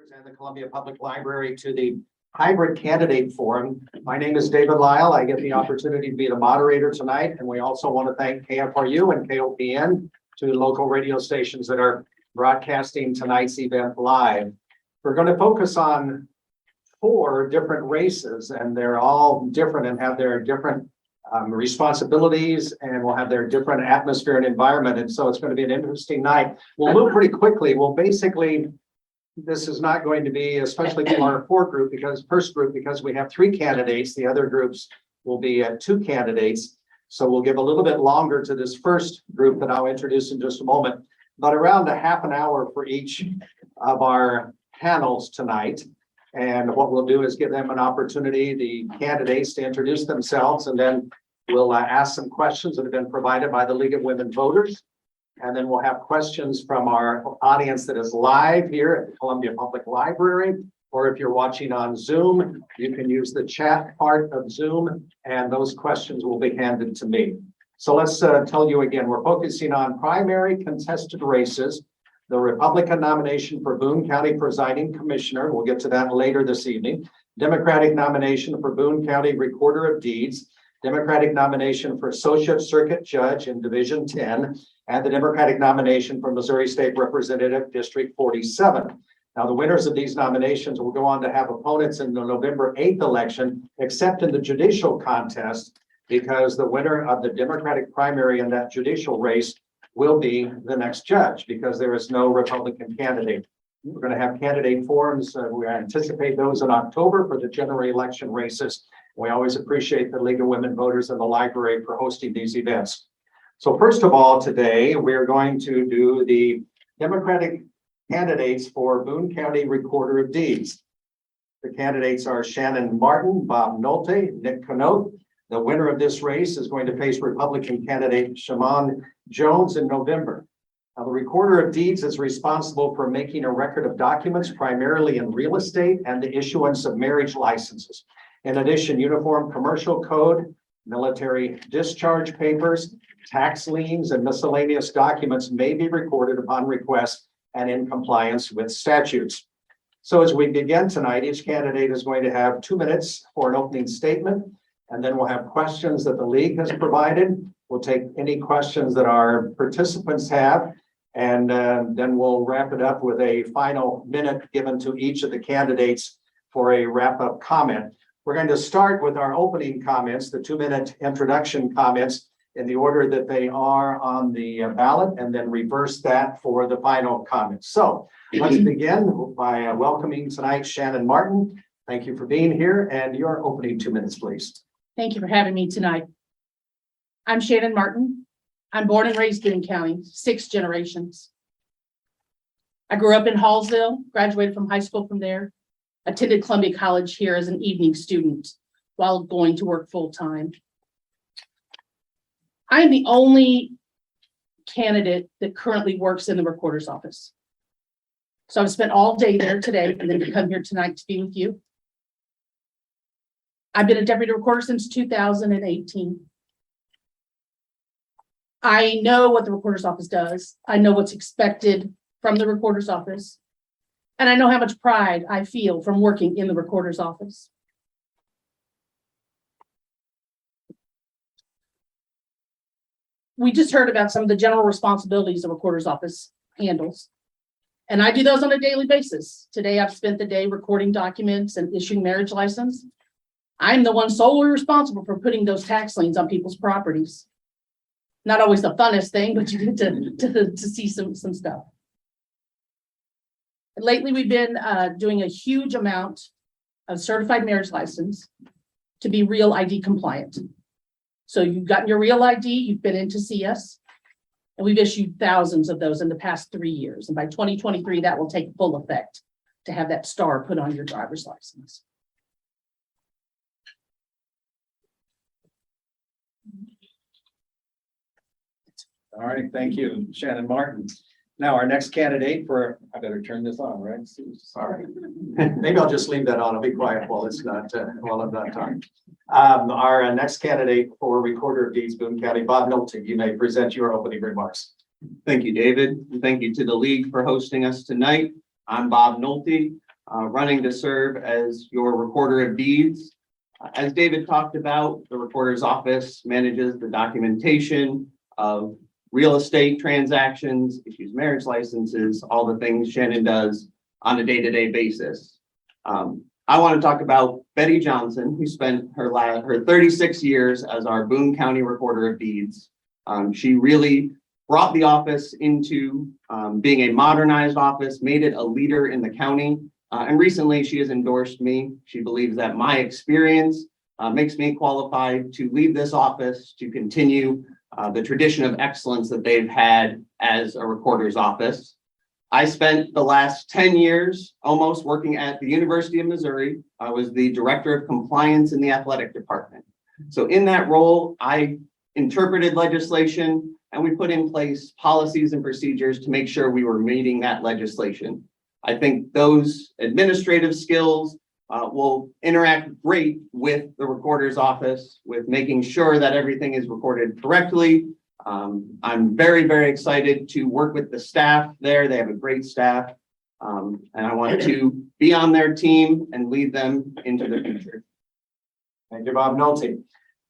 And the Columbia Public Library to the Hybrid Candidate Forum. My name is David Lyle. I get the opportunity to be the moderator tonight, and we also want to thank KFRU and KOPN, two local radio stations that are broadcasting tonight's event live. We're going to focus on 4 different races, and they're all different and have their different responsibilities, and will have their different atmosphere and environment. And so it's going to be an interesting night. We'll move pretty quickly. We'll basically, this is not going to be, especially for our first group, because we have 3 candidates. The other groups will be 2 candidates. So we'll give a little bit longer to this first group that I'll introduce in just a moment, but around a half an hour for each of our panels tonight. And what we'll do is give them an opportunity, the candidates, to introduce themselves, and then we'll ask some questions that have been provided by the League of Women Voters. And then we'll have questions from our audience that is live here at the Columbia Public Library, or if you're watching on Zoom, you can use the chat part of Zoom, and those questions will be handed to me. So let's tell you again, we're focusing on primary contested races, the Republican nomination for Boone County Presiding Commissioner, we'll get to that later this evening, Democratic nomination for Boone County Recorder of Deeds, Democratic nomination for Associate Circuit Judge in Division 10, and the Democratic nomination for Missouri State Representative District 47. Now, the winners of these nominations will go on to have opponents in the November 8th election, except in the judicial contest, because the winner of the Democratic primary in that judicial race will be the next judge, because there is no Republican candidate. We're going to have candidate forums. We anticipate those in October for the general election races. We always appreciate the League of Women Voters and the library for hosting these events. So first of all, today, we're going to do the Democratic candidates for Boone County Recorder of Deeds. The candidates are Shannon Martin, Bob Nolte, Nick Canote. The winner of this race is going to face Republican candidate Shimon Jones in November. Now, the Recorder of Deeds is responsible for making a record of documents, primarily in real estate, and the issuance of marriage licenses. In addition, Uniform Commercial Code, military discharge papers, tax liens, and miscellaneous documents may be recorded upon request and in compliance with statutes. So as we begin tonight, each candidate is going to have 2 minutes for an opening statement, and then we'll have questions that the league has provided. We'll take any questions that our participants have, and then we'll wrap it up with a final minute given to each of the candidates for a wrap-up comment. We're going to start with our opening comments, the 2-minute introduction comments, in the order that they are on the ballot, and then reverse that for the final comments. So let's begin by welcoming tonight Shannon Martin. Thank you for being here, and your opening 2 minutes, please. Thank you for having me tonight. I'm Shannon Martin. I'm born and raised in Boone County, 6 generations. I grew up in Hallsville, graduated from high school from there, attended Columbia College here as an evening student while going to work full-time. I am the only candidate that currently works in the recorder's office. So I've spent all day there today and then to come here tonight to be with you. I've been a deputy recorder since 2018. I know what the recorder's office does. I know what's expected from the recorder's office. And I know how much pride I feel from working in the recorder's office. We just heard about some of the general responsibilities the recorder's office handles. And I do those on a daily basis. Today, I've spent the day recording documents and issuing marriage license. I'm the one solely responsible for putting those tax liens on people's properties. Not always the funnest thing, but you get to see some stuff. Lately, we've been doing a huge amount of certified marriage license to be Real ID compliant. So you've gotten your Real ID, you've been in to see us, and we've issued thousands of those in the past 3 years. And by 2023, that will take full effect to have that star put on your driver's license. All right, thank you, Shannon Martin. Now, our next candidate for, I better turn this on, right? Sorry. Maybe I'll just leave that on. I'll be quiet while it's not, while I'm not talking. Our next candidate for Recorder of Deeds, Boone County, Bob Nolte, you may present your opening remarks. Thank you, David. And thank you to the league for hosting us tonight. I'm Bob Nolte. running to serve as your recorder of deeds. As David talked about, the recorder's office manages the documentation of real estate transactions, issues marriage licenses, all the things Shannon does on a day-to-day basis. I want to talk about Betty Johnson, who spent her 36 years as our Boone County Recorder of Deeds. She really brought the office into being a modernized office, made it a leader in the county. And recently she has endorsed me. She believes that my experience makes me qualified to lead this office, to continue the tradition of excellence that they've had as a recorder's office. I spent the last 10 years almost working at the University of Missouri. I was the director of compliance in the athletic department. So in that role, I interpreted legislation and we put in place policies and procedures to make sure we were meeting that legislation. I think those administrative skills will interact great with the recorder's office, with making sure that everything is recorded correctly. I'm very, very excited to work with the staff there. They have a great staff. And I want to be on their team and lead them into the future. Thank you, Bob Nolte.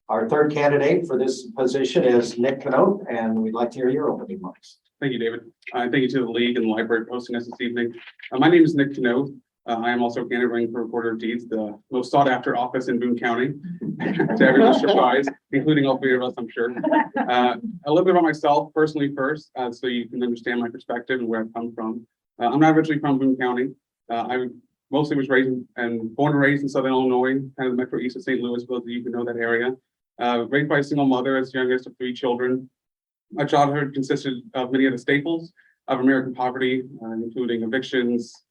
Our third candidate for this position is Nick Canote, and we'd like to hear your opening remarks. Thank you, David. Thank you to the league and the library for hosting us this evening. My name is Nick Canote. I am also a candidate running for Recorder of Deeds, the most sought after office in Boone County, to everyone's surprise, including all three of us, I'm sure. A little bit about myself personally first, so you can understand my perspective and where I've come from. I'm not originally from Boone County. I mostly was born and raised in Southern Illinois, kind of the metro east of St. Louis, those of you who know that area. Raised by a single mother as the youngest of 3 children. My childhood consisted of many of the staples of American poverty, including evictions,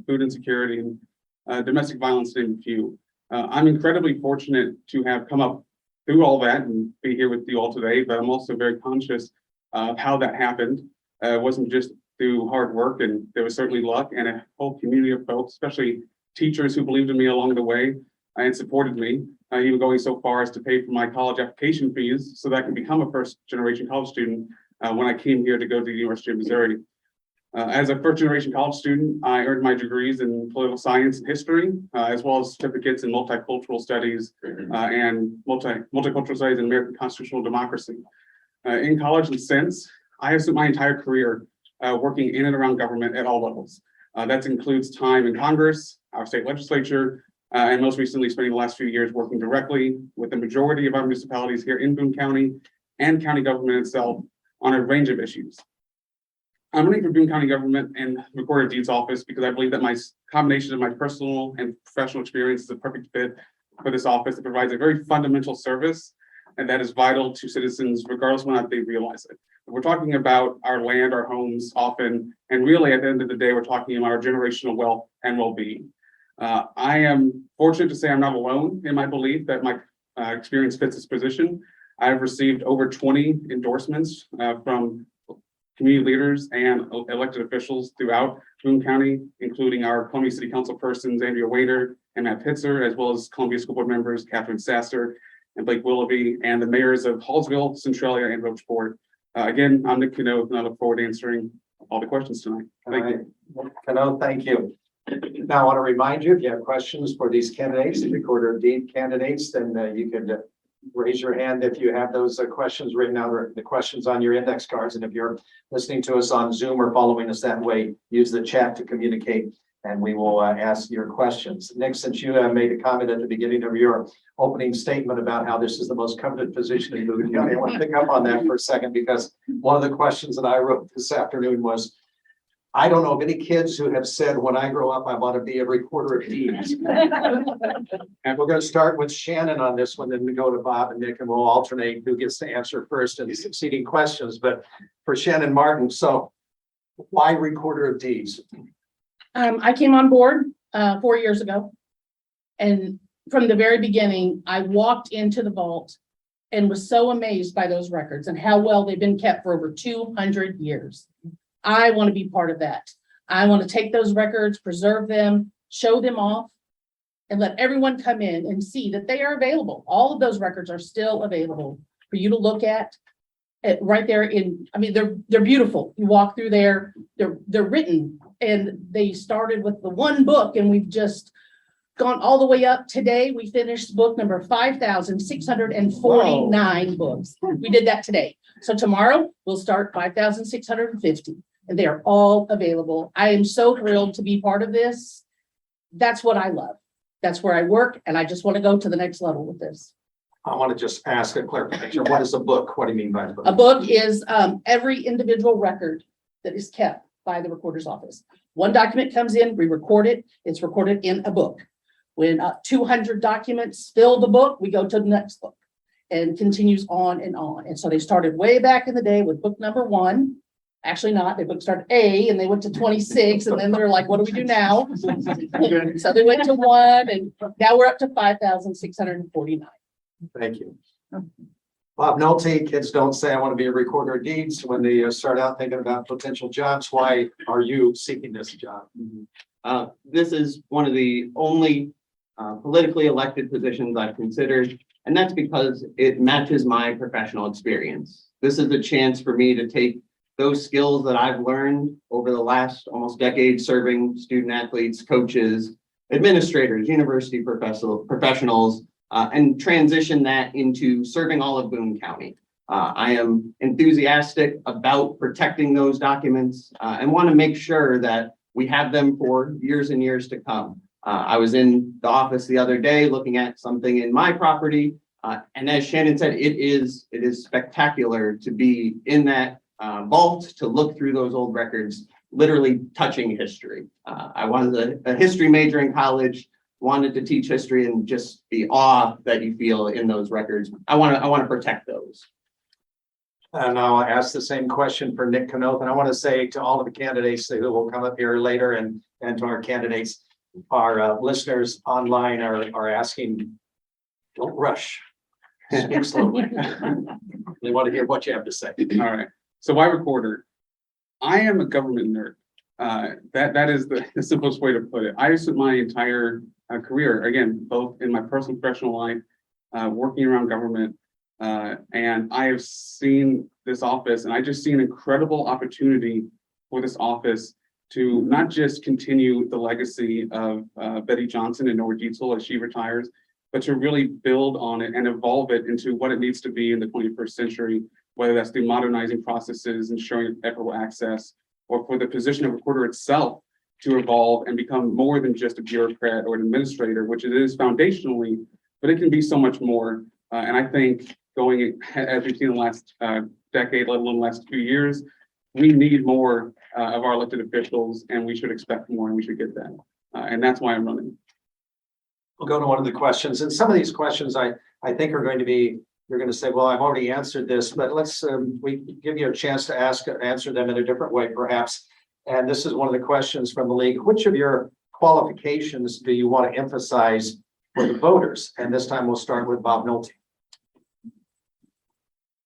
food insecurity, and domestic violence, to name a few. I'm incredibly fortunate to have come up through all that and be here with you all today, but I'm also very conscious of how that happened. It wasn't just through hard work, and there was certainly luck and a whole community of folks, especially teachers who believed in me along the way and supported me, even going so far as to pay for my college application fees so that I could become a first-generation college student when I came here to go to the University of Missouri. As a first-generation college student, I earned my degrees in political science and history, as well as certificates in multicultural studies and multicultural studies in American constitutional democracy. In college and since, I have spent my entire career working in and around government at all levels. That includes time in Congress, our state legislature, and most recently spending the last few years working directly with the majority of our municipalities here in Boone County and county government itself on a range of issues. I'm running for Boone County government and Recorder of Deeds office because I believe that my combination of my personal and professional experience is a perfect fit for this office. It provides a very fundamental service and that is vital to citizens regardless of whether or not they realize it. We're talking about our land, our homes often, and really at the end of the day, we're talking about our generational wealth and well-being. I am fortunate to say I'm not alone in my belief that my experience fits this position. I've received over 20 endorsements from community leaders and elected officials throughout Boone County, including our Columbia City Council persons, Andrea Wader and Matt Pitzer, as well as Columbia School Board members, Catherine Sasser and Blake Willoughby, and the mayors of Hallsville, Centralia, and Rocheport. Again, I'm Nick Canote, and I look forward to answering all the questions tonight. Thank you. Canote, thank you. Now, I want to remind you, if you have questions for these candidates, the Recorder of Deed candidates, then you can raise your hand if you have those questions written out, or the questions on your index cards. And if you're listening to us on Zoom or following us that way, use the chat to communicate and we will ask your questions. Nick, since you made a comment at the beginning of your opening statement about how this is the most coveted position in Boone County, I want to pick up on that for a second, because one of the questions that I wrote this afternoon was, I don't know of any kids who have said, when I grow up, I want to be a Recorder of Deeds. And we're going to start with Shannon on this one, then we go to Bob and Nick, and we'll alternate who gets to answer first in the succeeding questions. But for Shannon Martin, so why Recorder of Deeds? I came on board 4 years ago. And from the very beginning, I walked into the vault and was so amazed by those records and how well they've been kept for over 200 years. I want to be part of that. I want to take those records, preserve them, show them off, and let everyone come in and see that they are available. All of those records are still available for you to look at. Right there in, I mean, they're beautiful. You walk through there, they're written and they started with the one book and we've just gone all the way up. Today, we finished book number 5,649 books. We did that today. So tomorrow we'll start 5,650 and they are all available. I am so thrilled to be part of this. That's what I love. That's where I work and I just want to go to the next level with this. I want to just ask a clarification. What is a book? What do you mean by a book? A book is every individual record that is kept by the recorder's office. One document comes in, we record it, it's recorded in a book. When 200 documents fill the book, we go to the next book and continues on and on. And so they started way back in the day with book number 1. Actually not, they book started A and they went to 26 and then they're like, what do we do now? So they went to 1 and now we're up to 5,649. Thank you. Bob Nolte, kids don't say I want to be a recorder of deeds when they start out thinking about potential jobs. Why are you seeking this job? This is one of the only politically elected positions I've considered, and that's because it matches my professional experience. This is a chance for me to take those skills that I've learned over the last almost decade serving student athletes, coaches, administrators, university professionals, and transition that into serving all of Boone County. I am enthusiastic about protecting those documents and want to make sure that we have them for years and years to come. I was in the office the other day looking at something in my property. And as Shannon said, it is spectacular to be in that vault, to look through those old records, literally touching history. I was a history major in college, wanted to teach history, and just the awe that you feel in those records. I want to protect those. And I'll ask the same question for Nick Knoth. And I want to say to all of the candidates who will come up here later and to our candidates, our listeners online are asking, don't rush. Speak slowly. They want to hear what you have to say. All right. So why recorder? I am a government nerd. That is the simplest way to put it. I spent my entire career, again, both in my personal and professional life, working around government. And I have seen this office, and I just see an incredible opportunity for this office to not just continue the legacy of Betty Johnson and Nora Dietzel as she retires, but to really build on it and evolve it into what it needs to be in the 21st century, whether that's through modernizing processes, ensuring equitable access, or for the position of recorder itself to evolve and become more than just a bureaucrat or an administrator, which it is foundationally, but it can be so much more. And I think going, as we've seen in the last decade, let alone the last few years, we need more of our elected officials, and we should expect more, and we should get that. And that's why I'm running. We'll go to one of the questions. And some of these questions I think are going to be, you're going to say, well, I've already answered this, but let's we give you a chance to answer them in a different way, perhaps. And this is one of the questions from the league. Which of your qualifications do you want to emphasize for the voters? And this time we'll start with Bob Nolte.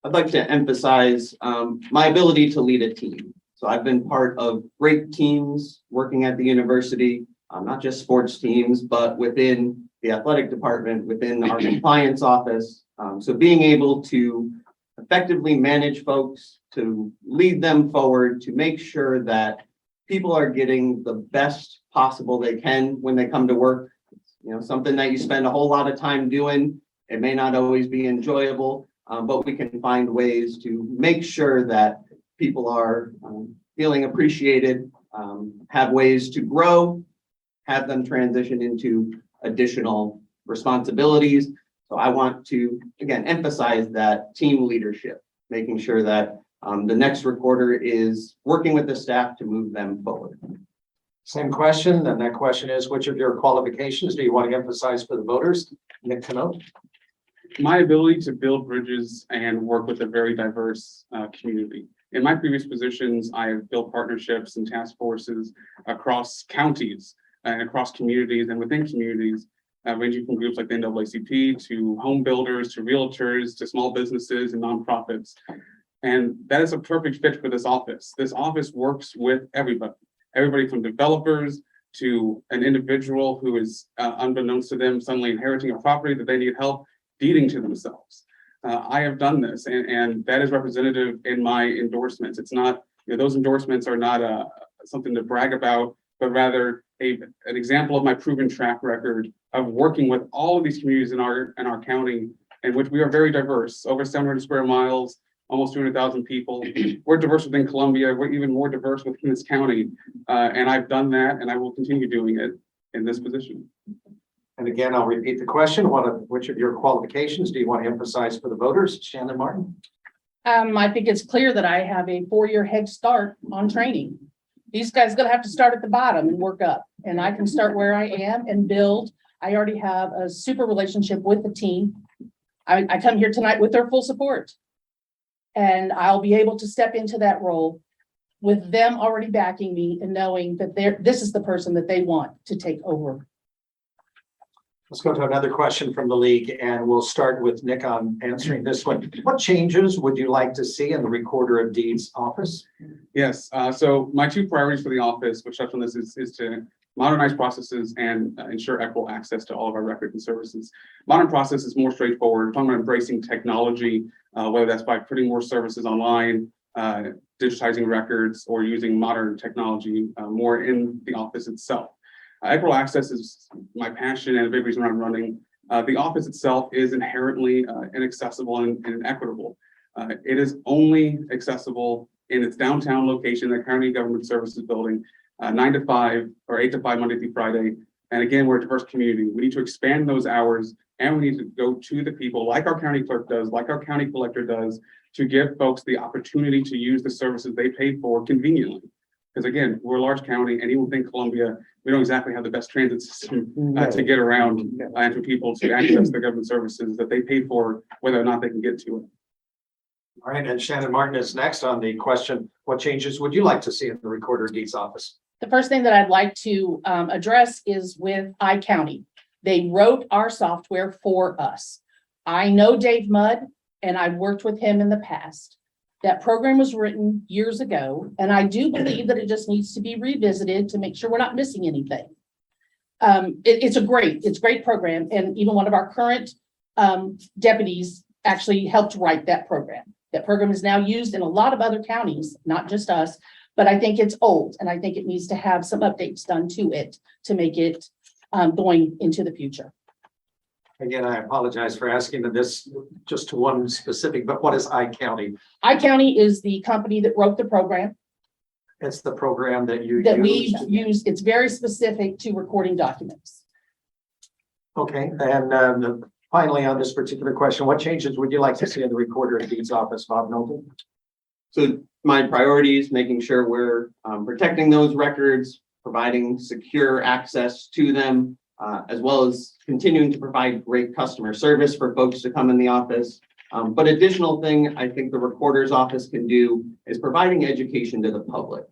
I'd like to emphasize my ability to lead a team. So I've been part of great teams working at the university, not just sports teams, but within the athletic department, within our compliance office. So being able to effectively manage folks, to lead them forward, to make sure that people are getting the best possible they can when they come to work. You know, something that you spend a whole lot of time doing. It may not always be enjoyable, but we can find ways to make sure that people are feeling appreciated, have ways to grow, have them transition into additional responsibilities. So I want to, again, emphasize that team leadership, making sure that the next recorder is working with the staff to move them forward. Same question, and that question is, which of your qualifications do you want to emphasize for the voters? Nick Knoth. My ability to build bridges and work with a very diverse community. In my previous positions, I have built partnerships and task forces across counties and across communities and within communities, ranging from groups like the NAACP to home builders, to realtors, to small businesses and nonprofits. And that is a perfect fit for this office. This office works with everybody from developers to an individual who is unbeknownst to them, suddenly inheriting a property that they need help deeding to themselves. I have done this, and that is representative in my endorsements. It's not, those endorsements are not a something to brag about, but rather an example of my proven track record of working with all of these communities in our county, in which we are very diverse, over 700 square miles, almost 200,000 people. We're diverse within Columbia. We're even more diverse within this county. And I've done that, and I will continue doing it in this position. And again, I'll repeat the question. Which of your qualifications do you want to emphasize for the voters? Shannon Martin? I think it's clear that I have a 4-year head start on training. These guys are gonna have to start at the bottom and work up, and I can start where I am and build. I already have a super relationship with the team. I come here tonight with their full support. And I'll be able to step into that role with them already backing me and knowing that this is the person that they want to take over. Let's go to another question from the league, and we'll start with Nick on answering this one. What changes would you like to see in the Recorder of Deeds office? Yes, so my 2 priorities for the office, which touch on this, is to modernize processes and ensure equitable access to all of our records and services. Modern process is more straightforward. We're talking about embracing technology, whether that's by putting more services online, digitizing records, or using modern technology more in the office itself. Equitable access is my passion and a big reason I'm running. The office itself is inherently inaccessible and inequitable. It is only accessible in its downtown location, the County Government Services Building, 9 to 5 or 8 to 5 Monday through Friday. And again, we're a diverse community. We need to expand those hours, and we need to go to the people like our county clerk does, like our county collector does, to give folks the opportunity to use the services they paid for conveniently. Because again, we're a large county, and even within Columbia, we don't exactly have the best transit system to get around and for people to access the government services that they pay for, whether or not they can get to it. All right, and Shannon Martin is next on the question. What changes would you like to see in the Recorder of Deeds office? The first thing that I'd like to address is with iCounty. They wrote our software for us. I know Dave Mudd, and I've worked with him in the past. That program was written years ago, and I do believe that it just needs to be revisited to make sure we're not missing anything. It's a great program, and even one of our current deputies actually helped write that program. That program is now used in a lot of other counties, not just us, but I think it's old, and I think it needs to have some updates done to it to make it going into the future. Again, I apologize for asking this just to one specific, but what is iCounty? iCounty is the company that wrote the program It's the program that you we use. It's very specific to recording documents. Okay, and finally, on this particular question, what changes would you like to see in the Recorder of Deeds office, Bob Knowlton? So my priorities, making sure we're protecting those records, providing secure access to them, as well as continuing to provide great customer service for folks to come in the office. But additional thing I think the recorder's office can do is providing education to the public.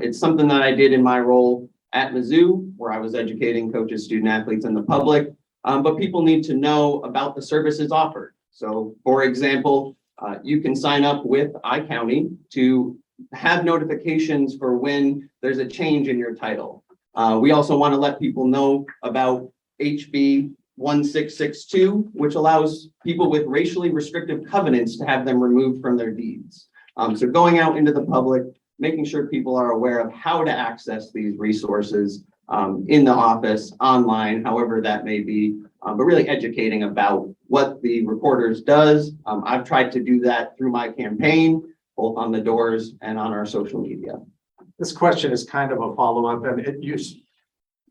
It's something that I did in my role at Mizzou, where I was educating coaches, student athletes, and the public. But people need to know about the services offered. So for example, you can sign up with iCounty to have notifications for when there's a change in your title. We also want to let people know about HB 1662, which allows people with racially restrictive covenants to have them removed from their deeds. So going out into the public, making sure people are aware of how to access these resources in the office, online, however that may be, but really educating about what the Recorders does. I've tried to do that through my campaign, both on the doors and on our social media. This question is kind of a follow-up, and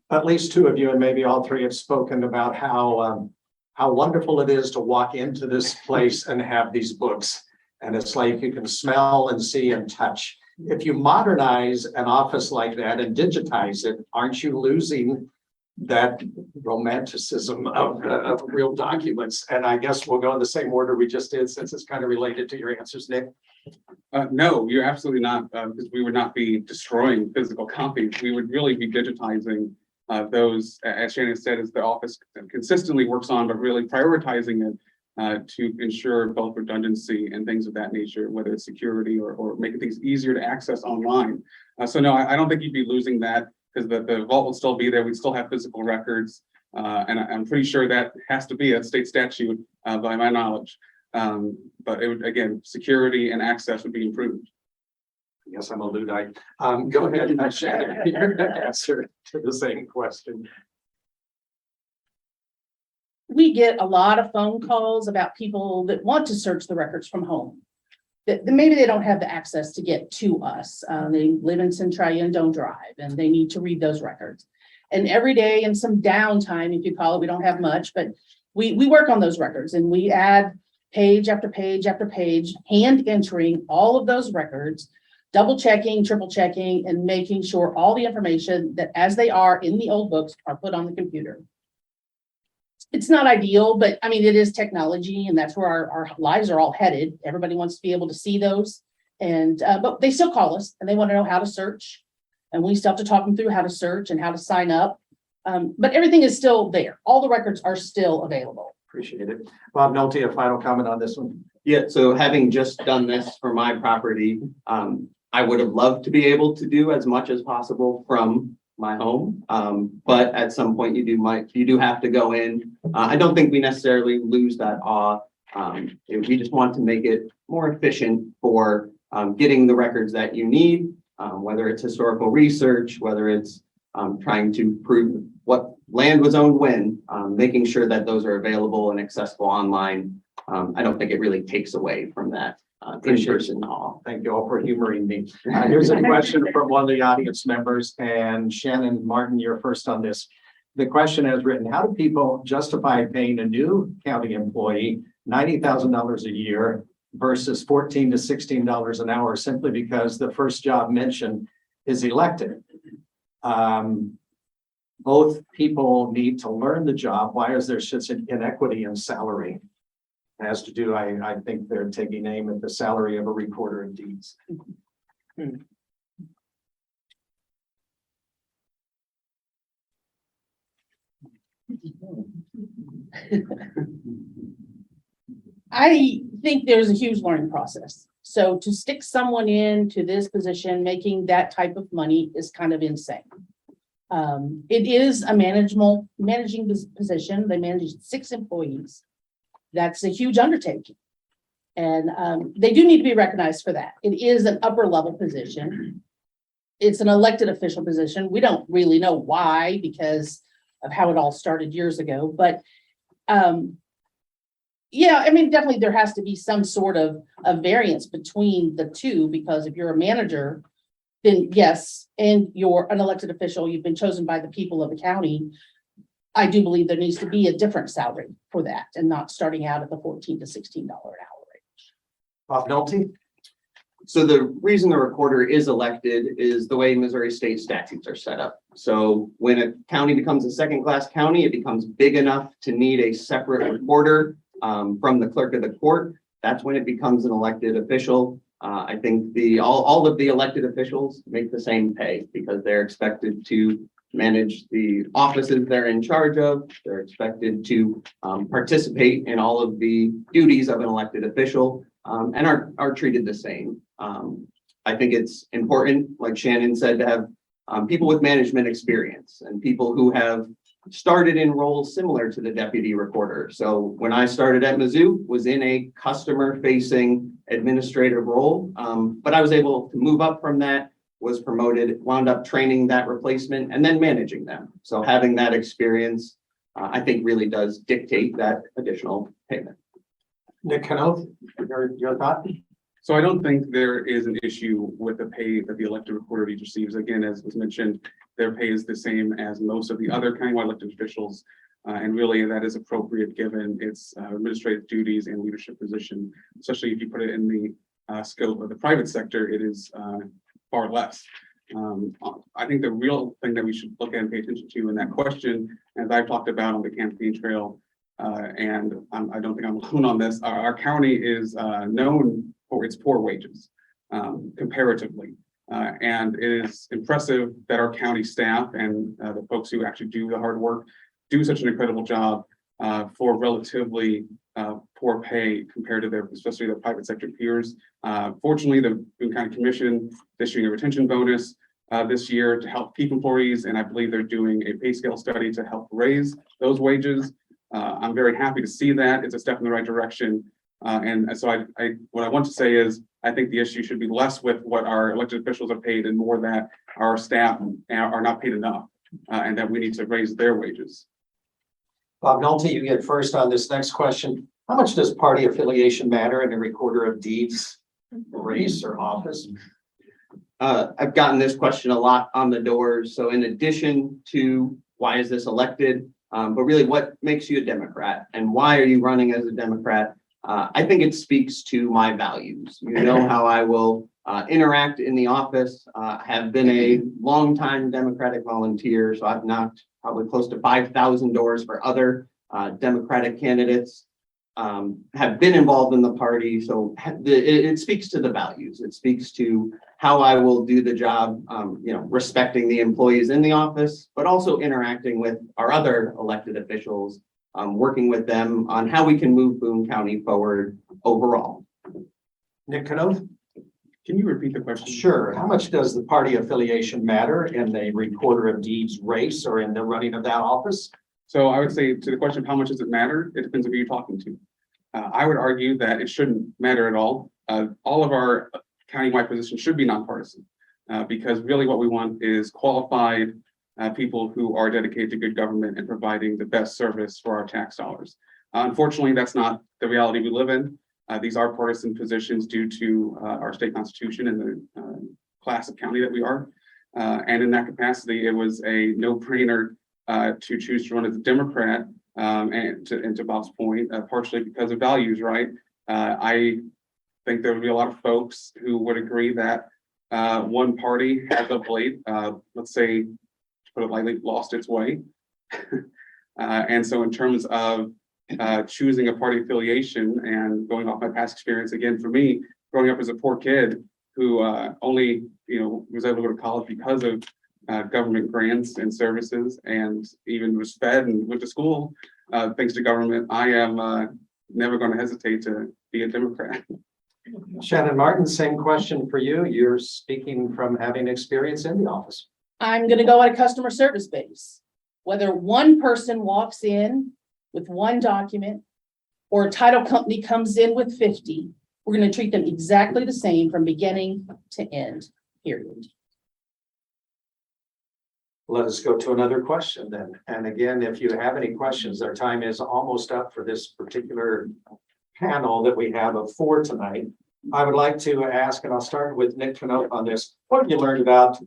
at least 2 of you, and maybe all 3, have spoken about how wonderful it is to walk into this place and have these books. And it's like you can smell and see and touch. If you modernize an office like that and digitize it, aren't you losing that romanticism of real documents? And I guess we'll go in the same order we just did, since it's kind of related to your answers, Nick. No, you're absolutely not, because we would not be destroying physical copies. We would really be digitizing those, as Shannon said, as the office consistently works on, but really prioritizing it to ensure both redundancy and things of that nature, whether it's security or making things easier to access online. So no, I don't think you'd be losing that, because the vault will still be there. We still have physical records, and I'm pretty sure that has to be a state statute by my knowledge. But it would, again, security and access would be improved. Yes, I'm a Luddite. Go ahead, Shannon, your answer to the same question. We get a lot of phone calls about people that want to search the records from home. That maybe they don't have the access to get to us. They live in Centralia and don't drive, and they need to read those records. And every day in some downtime, if you call it, we don't have much, but we work on those records and we add page after page after page, hand entering all of those records, double checking, triple checking, and making sure all the information that as they are in the old books are put on the computer. It's not ideal, but I mean, it is technology and that's where our lives are all headed. Everybody wants to be able to see those. And, but they still call us and they want to know how to search. And we still have to talk them through how to search and how to sign up. But everything is still there. All the records are still available. Appreciate it. Bob Nolte, a final comment on this one? Yeah, so having just done this for my property, I would have loved to be able to do as much as possible from my home. But at some point you do have to go in. I don't think we necessarily lose that awe. We just want to make it more efficient for getting the records that you need, whether it's historical research, whether it's trying to prove what land was owned when, making sure that those are available and accessible online. I don't think it really takes away from that in-person awe. Thank you all for humoring me. Here's a question from one of the audience members, and Shannon Martin, you're first on this. The question is written, how do people justify paying a new county employee $90,000 a year versus $14 to $16 an hour simply because the first job mentioned is elected? Both people need to learn the job. Why is there such an inequity in salary? It has to do, I think they're taking aim at the salary of a recorder of deeds. I think there's a huge learning process. So to stick someone into this position, making that type of money is kind of insane. It is a managing position. They manage 6 employees. That's a huge undertaking. And they do need to be recognized for that. It is an upper level position. It's an elected official position. We don't really know why because of how it all started years ago. But yeah, I mean, definitely there has to be some sort of a variance between the two, because if you're a manager, then yes, and you're an elected official, you've been chosen by the people of the county. I do believe there needs to be a different salary for that and not starting out at the $14 to $16 an hour range. Bob Nolte? So the reason the recorder is elected is the way Missouri state statutes are set up. So when a county becomes a second-class county, it becomes big enough to need a separate recorder from the clerk of the court. That's when it becomes an elected official. I think all of the elected officials make the same pay because they're expected to manage the offices they're in charge of. They're expected to participate in all of the duties of an elected official and are treated the same. I think it's important, like Shannon said, to have people with management experience and people who have started in roles similar to the deputy recorder. So when I started at Mizzou, was in a customer facing administrative role, but I was able to move up from that, was promoted, wound up training that replacement and then managing them. So having that experience, I think really does dictate that additional payment. Nick Kenoth, your thought? So I don't think there is an issue with the pay that the elected recorder of deeds receives. Again, as was mentioned, their pay is the same as most of the other countywide elected officials. And really that is appropriate given its administrative duties and leadership position, especially if you put it in the scope of the private sector, it is far less. I think the real thing that we should look at and pay attention to in that question, as I've talked about on the campaign trail, and I don't think I'm alone on this, our county is known for its poor wages comparatively. And it is impressive that our county staff and the folks who actually do the hard work do such an incredible job for relatively poor pay compared to especially their private sector peers. Fortunately, the Boone County Commission issuing a retention bonus this year to help keep employees, and I believe they're doing a pay scale study to help raise those wages. I'm very happy to see that. It's a step in the right direction. And so what I want to say is, I think the issue should be less with what our elected officials are paid and more that our staff are not paid enough, and that we need to raise their wages. Bob Nolte, you get first on this next question. How much does party affiliation matter in a recorder of deeds, race, or office? I've gotten this question a lot on the doors. So in addition to why is this elected, but really what makes you a Democrat and why are you running as a Democrat? I think it speaks to my values. You know how I will interact in the office. Have been a longtime Democratic volunteer, so I've knocked probably close to 5,000 doors for other Democratic candidates. Have been involved in the party, so it speaks to the values. It speaks to how I will do the job, respecting the employees in the office, but also interacting with our other elected officials, working with them on how we can move Boone County forward overall. Nick Canoth? Can you repeat the question? Sure. How much does the party affiliation matter in the recorder of deeds race or in the running of that office? So I would say to the question of how much does it matter, it depends on who you're talking to. I would argue that it shouldn't matter at all. All of our countywide positions should be nonpartisan, because really what we want is qualified people who are dedicated to good government and providing the best service for our tax dollars. Unfortunately, that's not the reality we live in. These are partisan positions due to our state constitution and the class of county that we are. And in that capacity, it was a no-brainer to choose to run as a Democrat. And to Bob's point, partially because of values, right? I think there would be a lot of folks who would agree that one party has of late, let's say, to put it lightly, lost its way. And so in terms of choosing a party affiliation and going off my past experience, again, for me, growing up as a poor kid who only, was able to go to college because of government grants and services, and even was fed and went to school thanks to government, I am never going to hesitate to be a Democrat. Shannon Martin, same question for you. You're speaking from having experience in the office. I'm gonna go at a customer service base. Whether one person walks in with one document or a title company comes in with 50, we're gonna treat them exactly the same from beginning to end, period. Let us go to another question then. And again, if you have any questions, our time is almost up for this particular panel that we have of 4 tonight. I would like to ask, and I'll start with Nick Canoth on this. What have you learned about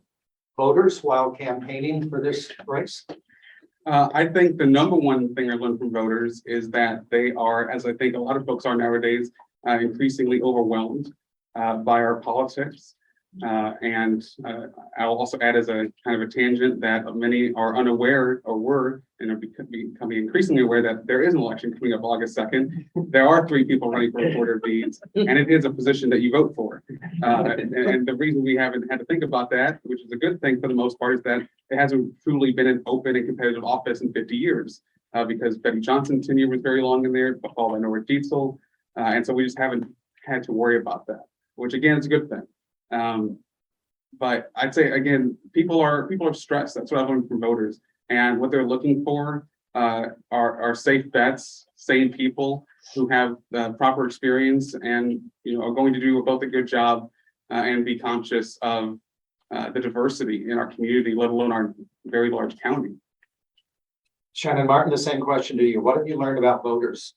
voters while campaigning for this race? I think the number one thing I learned from voters is that they are, as I think a lot of folks are nowadays, increasingly overwhelmed by our politics. And I'll also add as a kind of a tangent that many are unaware or were and are becoming increasingly aware that there is an election coming up August 2nd. There are 3 people running for recorder of deeds, and it is a position that you vote for. And the reason we haven't had to think about that, which is a good thing for the most part, is that it hasn't truly been an open and competitive office in 50 years. Because Betty Johnson's tenure was very long in there, followed by Nora Dietzel. And so we just haven't had to worry about that, which again is a good thing. But I'd say again, people are stressed. That's what I've learned from voters, and what they're looking for are safe bets, sane people who have the proper experience and are going to do both a good job and be conscious of the diversity in our community, let alone our very large county. Shannon Martin, the same question to you. What have you learned about voters?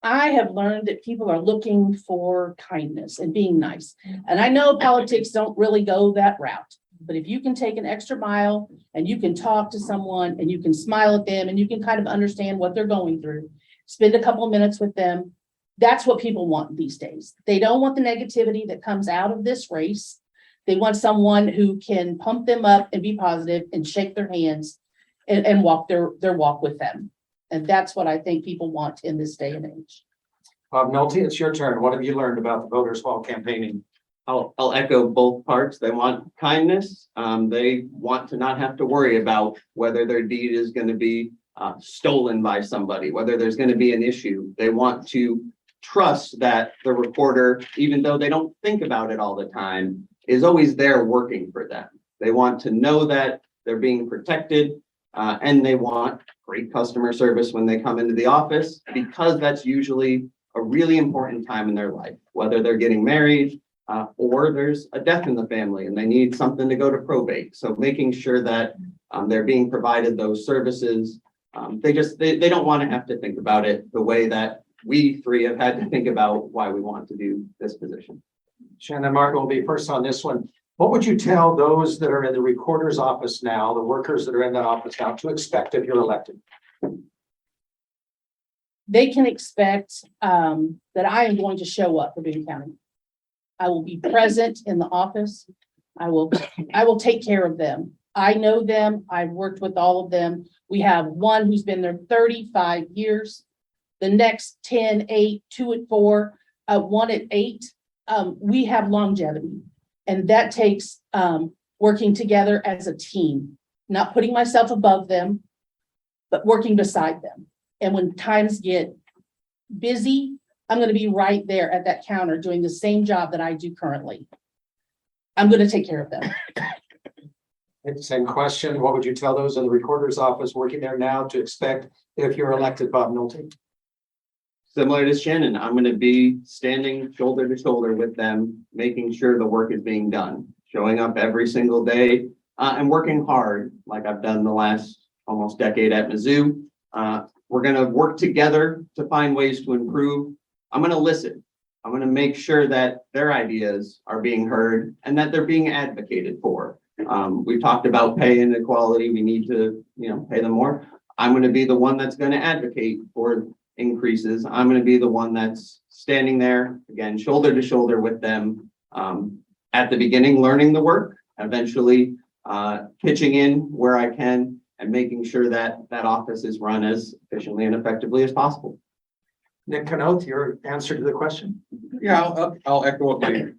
I have learned that people are looking for kindness and being nice. And I know politics don't really go that route, but if you can take an extra mile and you can talk to someone and you can smile at them and you can kind of understand what they're going through, spend a couple of minutes with them, that's what people want these days. They don't want the negativity that comes out of this race. They want someone who can pump them up and be positive and shake their hands and walk their walk with them. And that's what I think people want in this day and age. Bob Nolte, it's your turn. What have you learned about the voters while campaigning? I'll echo both parts. They want kindness. They want to not have to worry about whether their deed is going to be stolen by somebody, whether there's going to be an issue. They want to trust that the recorder, even though they don't think about it all the time, is always there working for them. They want to know that they're being protected, and they want great customer service when they come into the office, because that's usually a really important time in their life, whether they're getting married or there's a death in the family and they need something to go to probate. So making sure that they're being provided those services. They don't want to have to think about it the way that we three have had to think about why we want to do this position. Shannon Martin will be first on this one. What would you tell those that are in the recorder's office now, the workers that are in that office now, to expect if you're elected? They can expect that I am going to show up for Boone County. I will be present in the office. I will take care of them. I know them. I've worked with all of them. We have one who's been there 35 years. The next 10, 8, 2 at 4, 1 at 8. We have longevity, and that takes working together as a team, not putting myself above them, but working beside them. And when times get busy, I'm going to be right there at that counter doing the same job that I do currently. I'm going to take care of them. Same question. What would you tell those in the recorder's office working there now to expect if you're elected, Bob Nolte? Similar to Shannon, I'm going to be standing shoulder to shoulder with them, making sure the work is being done, showing up every single day and working hard like I've done the last almost decade at Mizzou. We're going to work together to find ways to improve. I'm going to listen. I'm going to make sure that their ideas are being heard and that they're being advocated for. We've talked about pay inequality. We need to, pay them more. I'm going to be the one that's going to advocate for increases. I'm going to be the one that's standing there again, shoulder to shoulder with them at the beginning, learning the work, eventually pitching in where I can and making sure that that office is run as efficiently and effectively as possible. Nick Knoth, your answer to the question. Yeah, I'll echo what my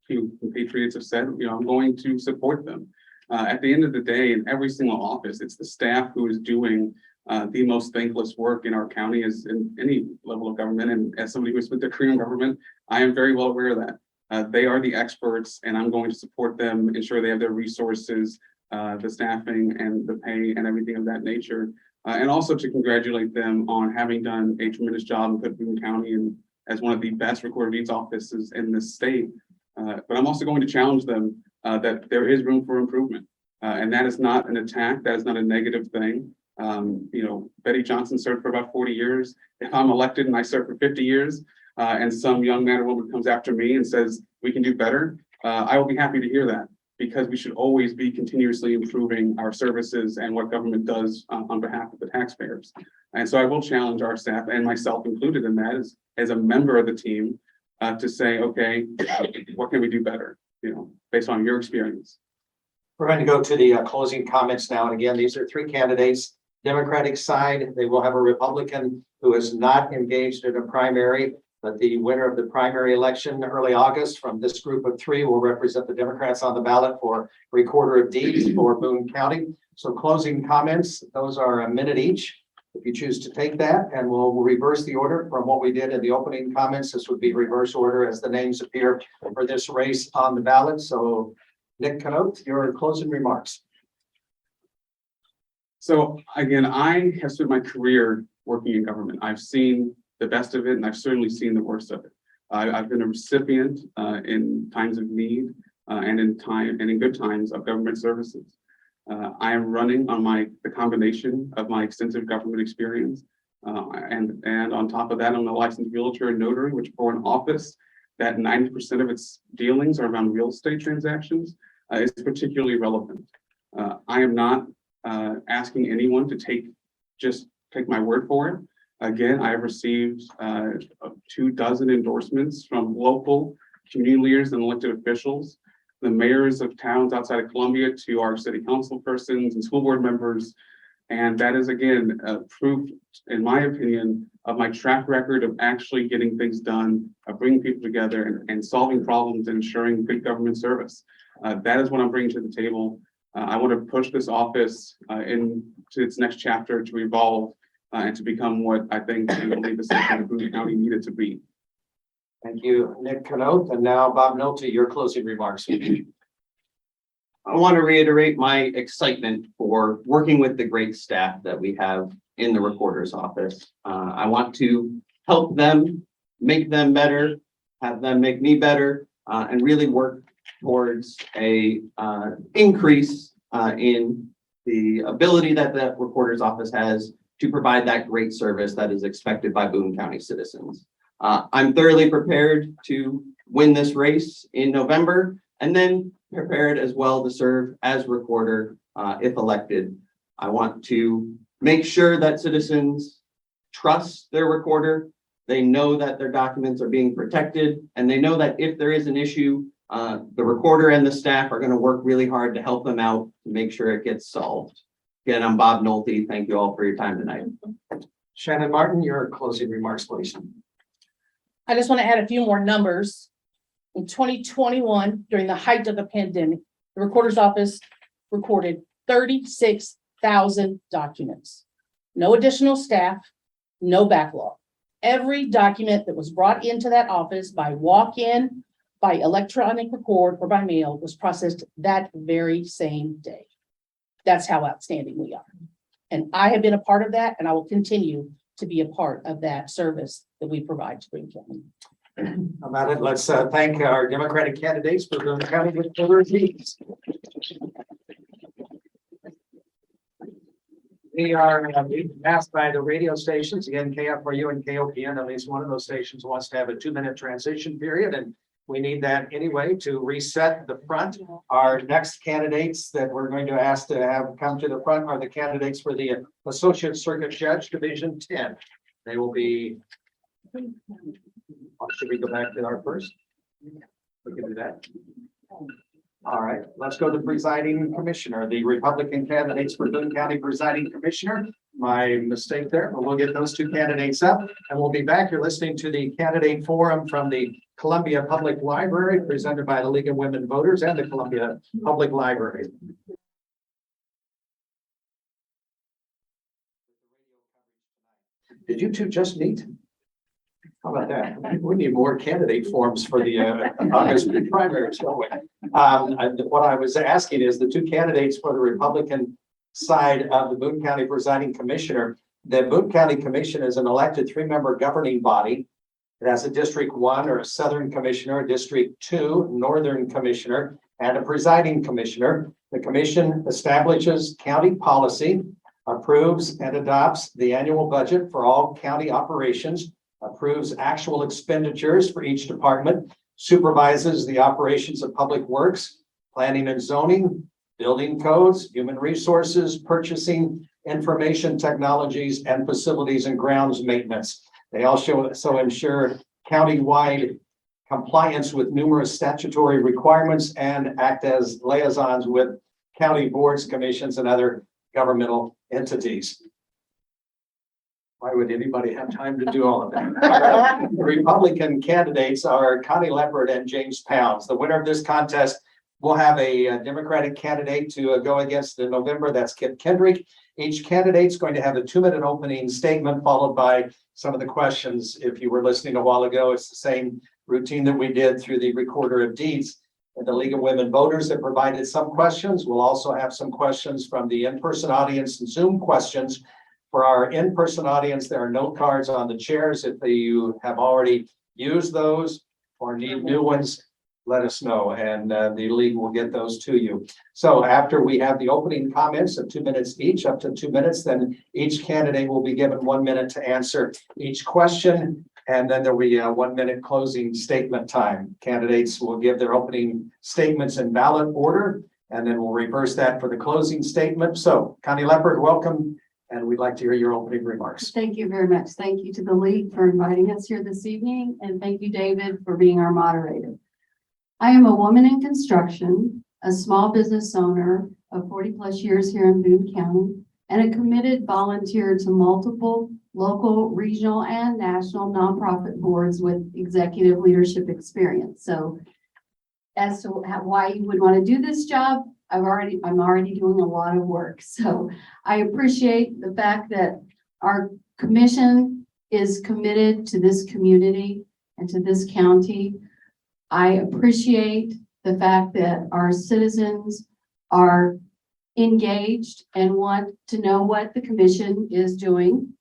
two compatriots have said. I'm going to support them. At the end of the day, in every single office, it's the staff who is doing the most thankless work in our county as in any level of government. And as somebody who's spent their career in government, I am very well aware of that. They are the experts, and I'm going to support them, ensure they have their resources, the staffing and the pay and everything of that nature. And also to congratulate them on having done a tremendous job in Boone County and as one of the best recorded deeds offices in this state. But I'm also going to challenge them that there is room for improvement. And that is not an attack. That is not a negative thing. Betty Johnson served for about 40 years. If I'm elected and I serve for 50 years and some young man or woman comes after me and says, we can do better, I will be happy to hear that, because we should always be continuously improving our services and what government does on behalf of the taxpayers. And so I will challenge our staff and myself included in that as a member of the team to say, okay, what can we do better, based on your experience. We're going to go to the closing comments now. And again, these are three candidates. Democratic side, they will have a Republican who is not engaged in a primary, but the winner of the primary election early August from this group of three will represent the Democrats on the ballot for recorder of deeds for Boone County. So closing comments, those are a minute each. If you choose to take that, and we'll reverse the order from what we did in the opening comments. This would be reverse order as the names appear for this race on the ballot. So Nick Knoth, your closing remarks. So again, I have spent my career working in government. I've seen the best of it, and I've certainly seen the worst of it. I've been a recipient in times of need and in good times of government services. I am running on the combination of my extensive government experience, and on top of that, I'm a licensed realtor and notary, which for an office that 90% of its dealings are around real estate transactions is particularly relevant. I am not asking anyone to take my word for it. Again, I have received 24 endorsements from local community leaders and elected officials, the mayors of towns outside of Columbia, to our city council persons and school board members. And that is, again, proof, in my opinion, of my track record of actually getting things done, of bringing people together and solving problems and ensuring good government service. That is what I'm bringing to the table. I want to push this office into its next chapter to evolve and to become what I think and believe the city of Boone County needed to be. Thank you, Nick Knoth. And now Bob Nolte, your closing remarks. I want to reiterate my excitement for working with the great staff that we have in the recorder's office. I want to help them, make them better, have them make me better, and really work towards a increase in the ability that the recorder's office has to provide that great service that is expected by Boone County citizens. I'm thoroughly prepared to win this race in November, and then prepared as well to serve as recorder if elected. I want to make sure that citizens trust their recorder. They know that their documents are being protected, and they know that if there is an issue, the recorder and the staff are going to work really hard to help them out to make sure it gets solved. Again, I'm Bob Nolte. Thank you all for your time tonight. Shannon Martin, your closing remarks, please. I just want to add a few more numbers. In 2021, during the height of the pandemic, the recorder's office recorded 36,000 documents. No additional staff, no backlog. Every document that was brought into that office by walk-in, by electronic record, or by mail was processed that very same day. That's how outstanding we are. And I have been a part of that, and I will continue to be a part of that service that we provide to Boone County. About it, let's thank our Democratic candidates for Boone County Recorder of Deeds. We are being asked by the radio stations, again, KFRU and KOPN, at least one of those stations wants to have a 2-minute transition period, and we need that anyway to reset the front. Our next candidates that we're going to ask to have come to the front are the candidates for the Associate Circuit Judge Division 10. They will be, should we go back to our first? We can do that. All right, let's go to Presiding Commissioner, the Republican candidates for Boone County Presiding Commissioner. My mistake there, but we'll get those two candidates up and we'll be back. You're listening to the candidate forum from the Columbia Public Library presented by the League of Women Voters and the Columbia Public Library. Did you two just meet? How about that? We need more candidate forms for the August primaries, don't we? What I was asking is the two candidates for the Republican side of the Boone County Presiding Commissioner. The Boone County Commission is an elected 3-member governing body. It has a District 1 or a Southern Commissioner, a District 2 Northern Commissioner, and a Presiding Commissioner. The commission establishes county policy, approves and adopts the annual budget for all county operations, approves actual expenditures for each department, supervises the operations of public works, planning and zoning, building codes, human resources, purchasing, information technologies, and facilities and grounds maintenance. They also ensure county-wide compliance with numerous statutory requirements and act as liaisons with county boards, commissions, and other governmental entities. Why would anybody have time to do all of that? The Republican candidates are Connie Leopard and James Pounds. The winner of this contest will have a Democratic candidate to go against in November. That's Kip Kendrick. Each candidate's going to have a 2-minute opening statement followed by some of the questions. If you were listening a while ago, it's the same routine that we did through the Recorder of Deeds. And the League of Women Voters that provided some questions. We'll also have some questions from the in-person audience and Zoom questions. For our in-person audience, there are note cards on the chairs. If you have already used those or need new ones, let us know and the league will get those to you. So after we have the opening comments of 2 minutes each, up to 2 minutes, then each candidate will be given 1 minute to answer each question. And then there'll be a 1 minute closing statement time. Candidates will give their opening statements in ballot order, and then we'll reverse that for the closing statement. So Connie Leopard, welcome. And we'd like to hear your opening remarks. Thank you very much. Thank you to the league for inviting us here this evening. And thank you, David, for being our moderator. I am a woman in construction, a small business owner of 40+ years here in Boone County, and a committed volunteer to multiple local, regional, and national nonprofit boards with executive leadership experience. So as to why you would want to do this job, I'm already doing a lot of work. So I appreciate the fact that our commission is committed to this community and to this county. I appreciate the fact that our citizens are engaged and want to know what the commission is doing.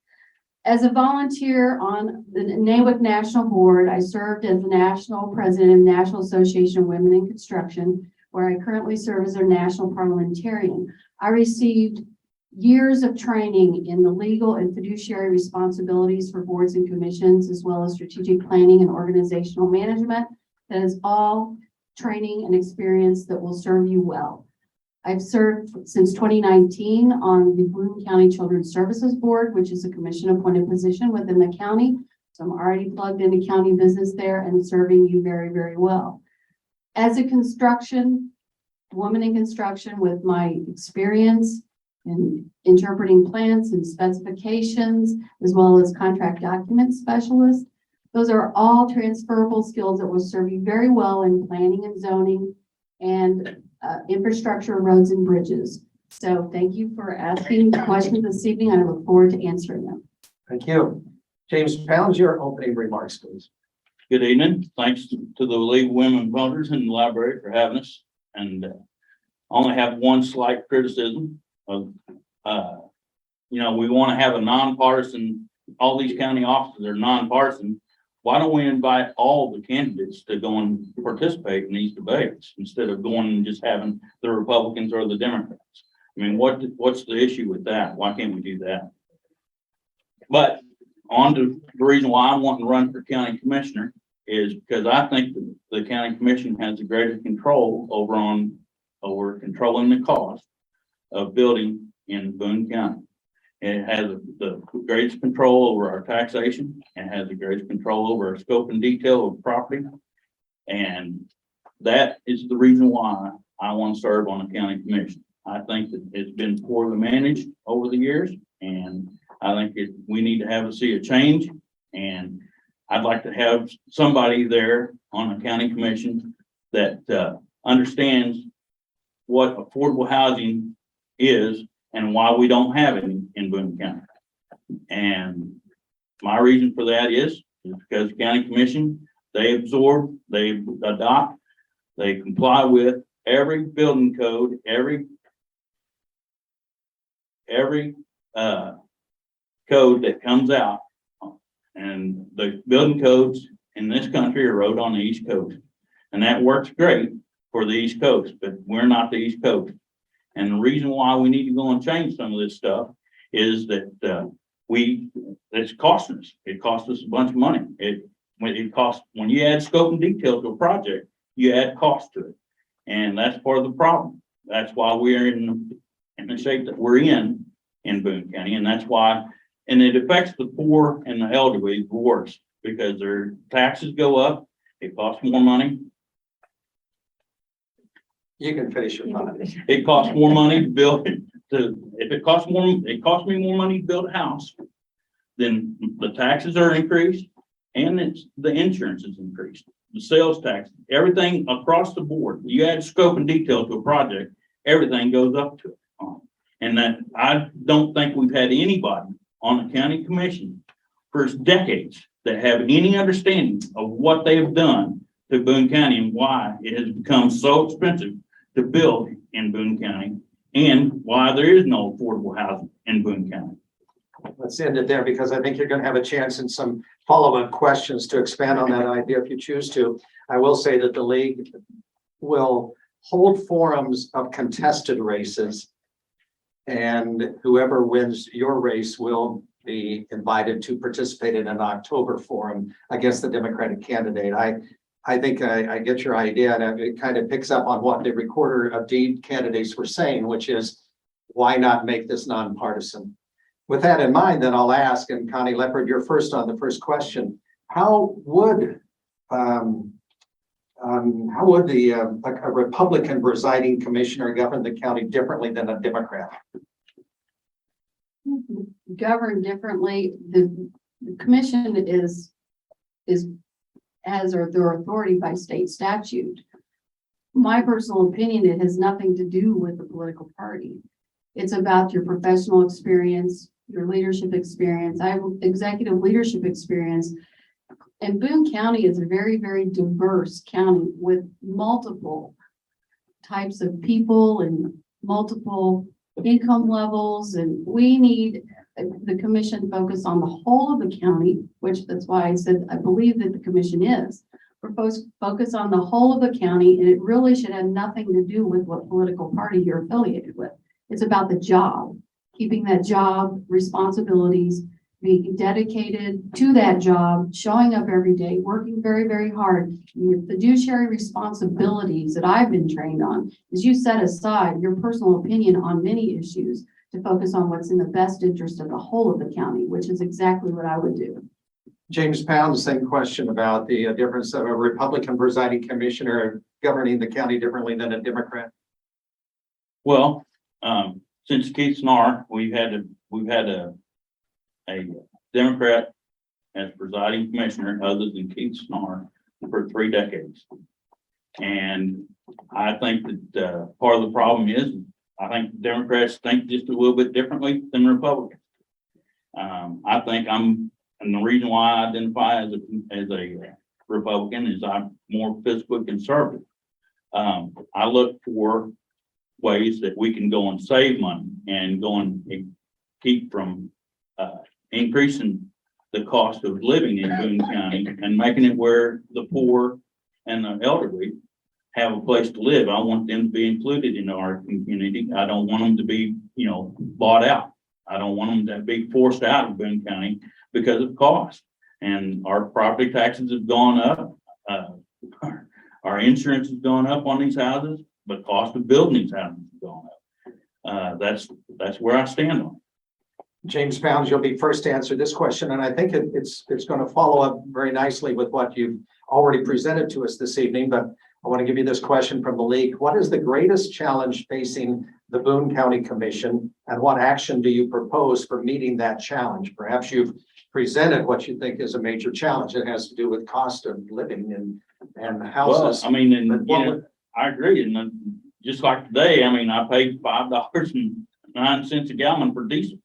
As a volunteer on the NAWIC National Board, I served as the National President of the National Association of Women in Construction, where I currently serve as their national parliamentarian. I received years of training in the legal and fiduciary responsibilities for boards and commissions, as well as strategic planning and organizational management. That is all training and experience that will serve you well. I've served since 2019 on the Boone County Children's Services Board, which is a commission appointed position within the county. So I'm already plugged into county business there and serving you very, very well. As a woman in construction with my experience in interpreting plans and specifications, as well as contract document specialist, those are all transferable skills that will serve you very well in planning and zoning and infrastructure, roads and bridges. So thank you for asking questions this evening. I look forward to answering them. Thank you. James Pounds, your opening remarks, please. Good evening. Thanks to the League of Women Voters in the library for having us. And I only have one slight criticism of, we want to have a nonpartisan, all these county offices are nonpartisan. Why don't we invite all the candidates to go and participate in these debates instead of going and just having the Republicans or the Democrats? I mean, what's the issue with that? Why can't we do that? But on to the reason why I'm wanting to run for county commissioner is because I think the county commission has the greatest control over controlling the cost of building in Boone County. It has the greatest control over our taxation. It has the greatest control over our scope and detail of property. And that is the reason why I want to serve on the county commission. I think that it's been poorly managed over the years, and I think we need to see a change. And I'd like to have somebody there on the county commission that understands what affordable housing is and why we don't have any in Boone County. And my reason for that is because the county commission, they absorb, they adopt, they comply with every building code, every code that comes out. And the building codes in this country are wrote on the East Coast. And that works great for the East Coast, but we're not the East Coast. And the reason why we need to go and change some of this stuff is that it's costing us. It costs us a bunch of money. It costs, when you add scope and detail to a project, you add cost to it. And that's part of the problem. That's why we're in the shape that we're in Boone County. And that's why, and it affects the poor and the elderly worse because their taxes go up. It costs more money. You can finish your thought. It costs more money to build it costs me more money to build a house, then the taxes are increased and the insurance is increased, the sales tax, everything across the board. You add scope and detail to a project, everything goes up to it. And that I don't think we've had anybody on the county commission for decades that have any understanding of what they have done to Boone County and why it has become so expensive to build in Boone County and why there is no affordable housing in Boone County. Let's end it there because I think you're going to have a chance in some follow-up questions to expand on that idea if you choose to. I will say that the league will hold forums of contested races, and whoever wins your race will be invited to participate in an October forum against the Democratic candidate. I think I get your idea, and it kind of picks up on what the recorder of deed candidates were saying, which is why not make this nonpartisan? With that in mind, then I'll ask, and Connie Leopard, you're first on the first question. How would a Republican presiding commissioner govern the county differently than a Democrat? Governed differently. The commission has their authority by state statute. My personal opinion, it has nothing to do with the political party. It's about your professional experience, your leadership experience. I have executive leadership experience. And Boone County is a very, very diverse county with multiple types of people and multiple income levels. And we need the commission focus on the whole of the county, which that's why I said, I believe that the commission is. We're supposed to focus on the whole of the county, and it really should have nothing to do with what political party you're affiliated with. It's about the job, keeping that job, responsibilities, being dedicated to that job, showing up every day, working very, very hard. Your fiduciary responsibilities that I've been trained on is you set aside your personal opinion on many issues to focus on what's in the best interest of the whole of the county, which is exactly what I would do. James Pound, the same question about the difference of a Republican presiding commissioner governing the county differently than a Democrat. Well, since Keith Snar, we've had a Democrat as presiding commissioner other than Keith Snar for 3 decades. And I think that part of the problem is, I think Democrats think just a little bit differently than Republicans. I think and the reason why I identify as a Republican is I'm more fiscally conservative. I look for ways that we can go and save money and go and keep from increasing the cost of living in Boone County and making it where the poor and the elderly have a place to live. I want them to be included in our community. I don't want them to be, bought out. I don't want them to be forced out of Boone County because of cost. And our property taxes have gone up. Our insurance has gone up on these houses, but cost of building these houses has gone up. That's where I stand on it. James Pound, you'll be first to answer this question, and I think it's going to follow up very nicely with what you've already presented to us this evening, but I want to give you this question from the league. What is the greatest challenge facing the Boone County Commission, and what action do you propose for meeting that challenge? Perhaps you've presented what you think is a major challenge. It has to do with cost of living and houses. Well, I mean, I agree. And just like today, I paid $5.09 a gallon for diesel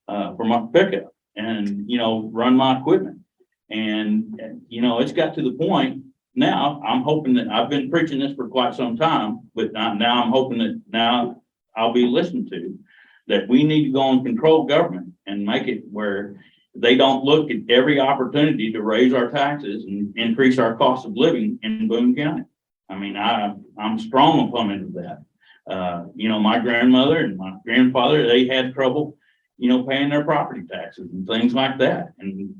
for my pickup and, run my equipment. And, it's got to the point now, I'm hoping that I've been preaching this for quite some time, but now I'm hoping that now I'll be listened to, that we need to go and control government and make it where they don't look at every opportunity to raise our taxes and increase our cost of living in Boone County. I'm a strong opponent of that. My grandmother and my grandfather, they had trouble, paying their property taxes and things like that. And,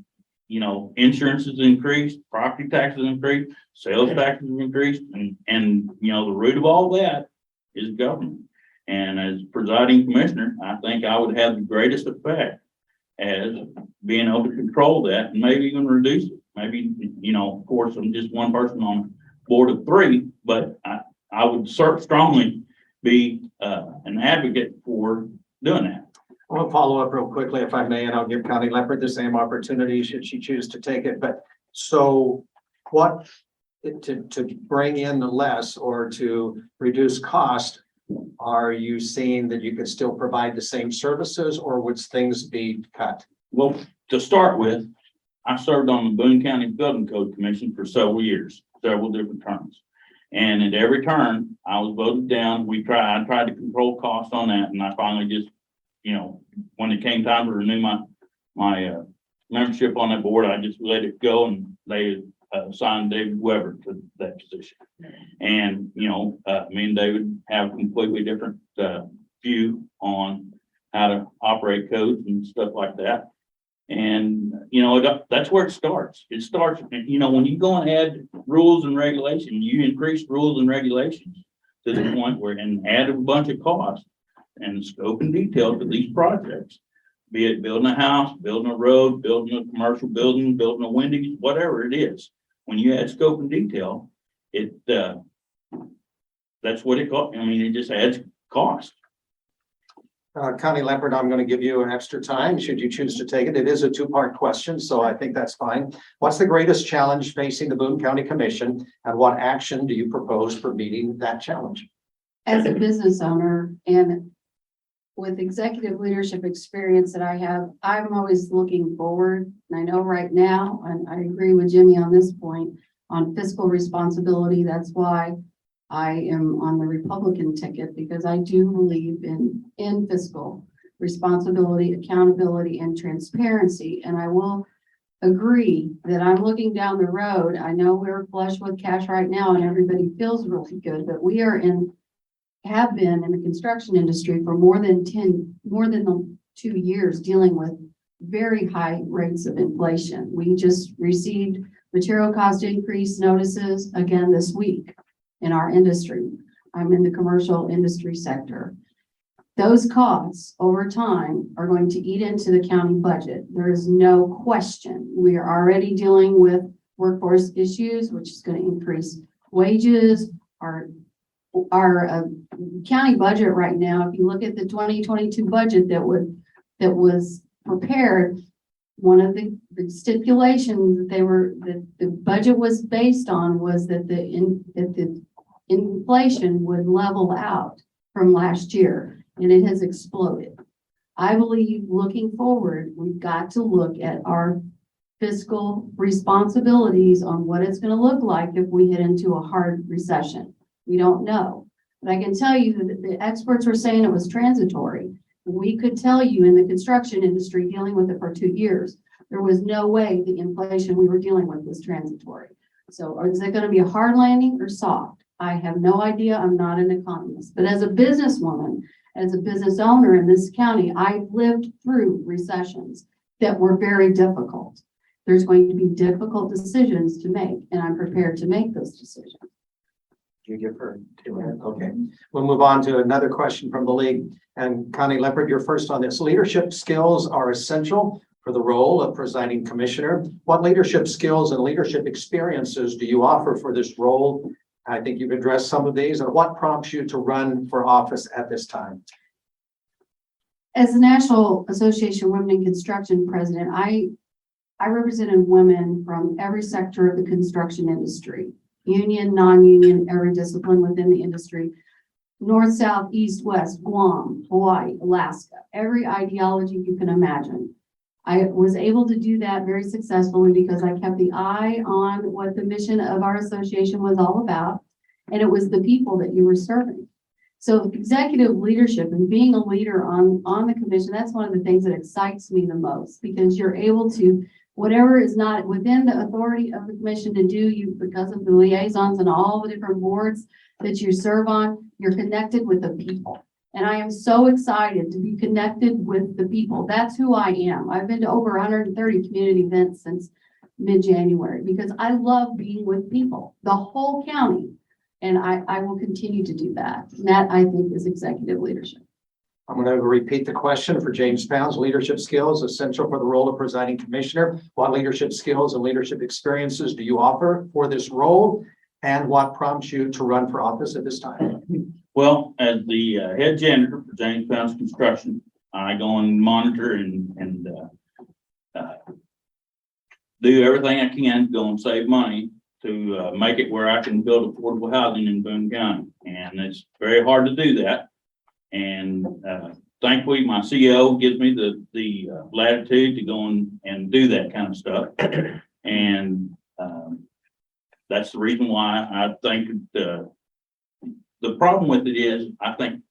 insurance has increased, property taxes increased, sales taxes have increased, and the root of all that is government. And as presiding commissioner, I think I would have the greatest effect as being able to control that and maybe even reduce it. Maybe, of course, I'm just one person on a board of 3, but I would strongly be an advocate for doing that. I want to follow up real quickly, if I may, and I'll give Connie Leopard the same opportunity should she choose to take it. But so what to bring in the less or to reduce cost, are you seeing that you could still provide the same services, or would things be cut? Well, to start with, I served on the Boone County Building Code Commission for several years, several different terms. And at every turn, I was voted down. I tried to control costs on that, and I finally just, when it came time to renew my membership on that board, I just let it go, and they assigned David Weber to that position. And, me and David have a completely different view on how to operate codes and stuff like that. And, that's where it starts. It starts, when you go and add rules and regulations, you increase rules and regulations to the point where, and add a bunch of costs and scope and detail to these projects, be it building a house, building a road, building a commercial building, building a Wendy's, whatever it is. When you add scope and detail, that's what it costs. It just adds cost. Connie Leopard, I'm going to give you an extra time should you choose to take it. It is a 2-part question, so I think that's fine. What's the greatest challenge facing the Boone County Commission, and what action do you propose for meeting that challenge? As a business owner and with executive leadership experience that I have, I'm always looking forward. And I know right now, and I agree with Jimmy on this point, on fiscal responsibility. That's why I am on the Republican ticket, because I do believe in fiscal responsibility, accountability, and transparency. And I will agree that I'm looking down the road. I know we're flush with cash right now and everybody feels really good, but we have been in the construction industry for more than 2 years dealing with very high rates of inflation. We just received material cost increase notices again this week in our industry. I'm in the commercial industry sector. Those costs over time are going to eat into the county budget. There is no question. We are already dealing with workforce issues, which is going to increase wages. Our county budget right now, if you look at the 2022 budget that was prepared, one of the stipulations that the budget was based on was that the inflation would level out from last year, and it has exploded. I believe looking forward, we've got to look at our fiscal responsibilities on what it's going to look like if we hit into a hard recession. We don't know, but I can tell you that the experts were saying it was transitory. We could tell you in the construction industry dealing with it for 2 years, there was no way the inflation we were dealing with was transitory. So is it going to be a hard landing or soft? I have no idea. I'm not an economist, but as a businesswoman, as a business owner in this county, I've lived through recessions that were very difficult. There's going to be difficult decisions to make, and I'm prepared to make those decisions. You give her 2 minutes. Okay. We'll move on to another question from the league. And Connie Leopard, you're first on this. Leadership skills are essential for the role of presiding commissioner. What leadership skills and leadership experiences do you offer for this role? I think you've addressed some of these. And what prompts you to run for office at this time? As the National Association of Women in Construction president, I represented women from every sector of the construction industry, union, non-union, every discipline within the industry, north, south, east, west, Guam, Hawaii, Alaska, every ideology you can imagine. I was able to do that very successfully because I kept the eye on what the mission of our association was all about, and it was the people that you were serving. So executive leadership and being a leader on the commission, that's one of the things that excites me the most, because you're able to, whatever is not within the authority of the commission to do, you, because of the liaisons and all the different boards that you serve on, you're connected with the people. And I am so excited to be connected with the people. That's who I am. I've been to over 130 community events since mid-January because I love being with people, the whole county. And I will continue to do that. And that, I think, is executive leadership. I'm going to repeat the question for James Pounds. Leadership skills essential for the role of presiding commissioner. What leadership skills and leadership experiences do you offer for this role? And what prompts you to run for office at this time? Well, as the head janitor for James Pounds Construction, I go and monitor and do everything I can to go and save money to make it where I can build affordable housing in Boone County. And it's very hard to do that. And thankfully, my CEO gives me the latitude to go and do that kind of stuff. And that's the reason why I think the problem with it is, I think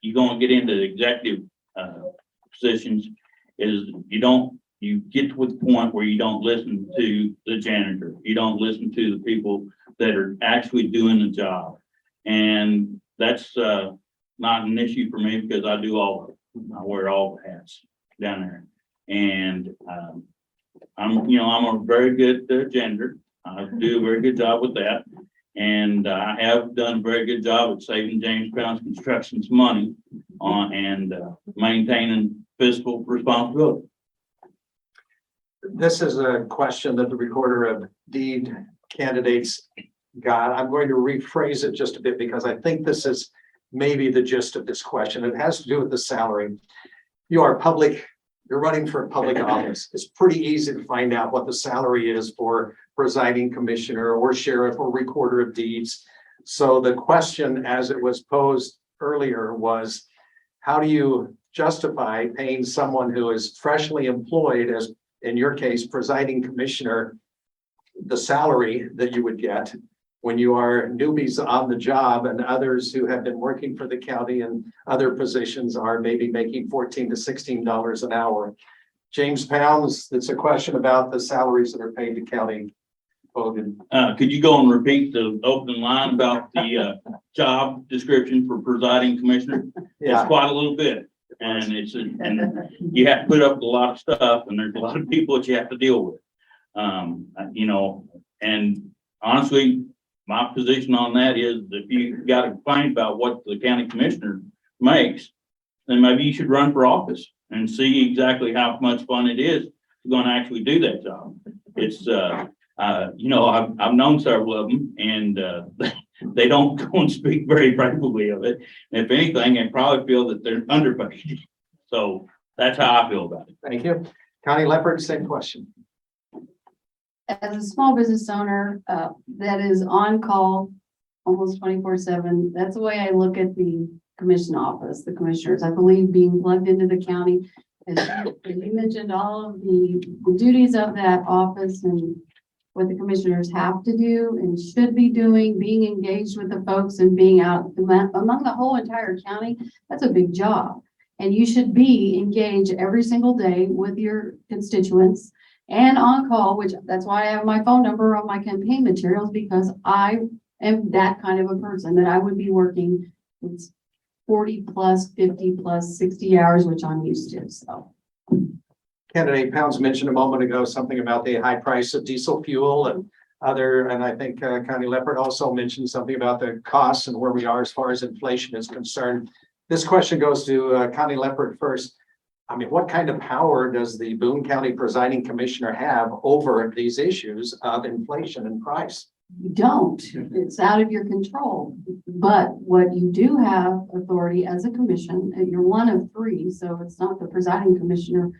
you're going to get into the executive positions is you get to the point where you don't listen to the janitor. You don't listen to the people that are actually doing the job. And that's not an issue for me because I do all of it. I wear all the hats down there. And I'm a very good janitor. I do a very good job with that. And I have done a very good job at saving James Pounds Construction's money on and maintaining fiscal responsibility. This is a question that the recorder of deed candidates got. I'm going to rephrase it just a bit because I think this is maybe the gist of this question. It has to do with the salary. You're running for public office. It's pretty easy to find out what the salary is for presiding commissioner or sheriff or recorder of deeds. So the question as it was posed earlier was, how do you justify paying someone who is freshly employed, as in your case, presiding commissioner, the salary that you would get, when you are newbies on the job and others who have been working for the county and other positions are maybe making $14 to $16 an hour. James Pounds, it's a question about the salaries that are paid to county. Hogan. Could you go and repeat the opening line about the job description for presiding commissioner? It's quite a little bit, and and you have to put up with a lot of stuff, and there's a lot of people that you have to deal with. You know, and honestly, my position on that is if you got a complaint about what the county commissioner makes, then maybe you should run for office and see exactly how much fun it is to go and actually do that job. It's you know, I've known several of them, and they don't go and speak very favorably of it. And if anything, they probably feel that they're underpaid. So that's how I feel about it. Thank you. Connie Leopard, same question. As a small business owner, that is on call almost 24/7, that's the way I look at the commission office, the commissioners. I believe being plugged into the county. As you mentioned, all of the duties of that office and what the commissioners have to do and should be doing, being engaged with the folks and being out among the whole entire county, that's a big job. And you should be engaged every single day with your constituents and on call, which that's why I have my phone number on my campaign materials, because I am that kind of a person that I would be working 40 plus, 50 plus, 60 hours, which I'm used to, so. Candidate Pounds mentioned a moment ago something about the high price of diesel fuel and other, and I think Connie Leopard also mentioned something about the costs and where we are as far as inflation is concerned. This question goes to Connie Leopard first. I mean, what kind of power does the Boone County Presiding Commissioner have over these issues of inflation and price? You don't, it's out of your control. But what you do have authority as a commission, and you're one of three, so it's not the presiding commissioner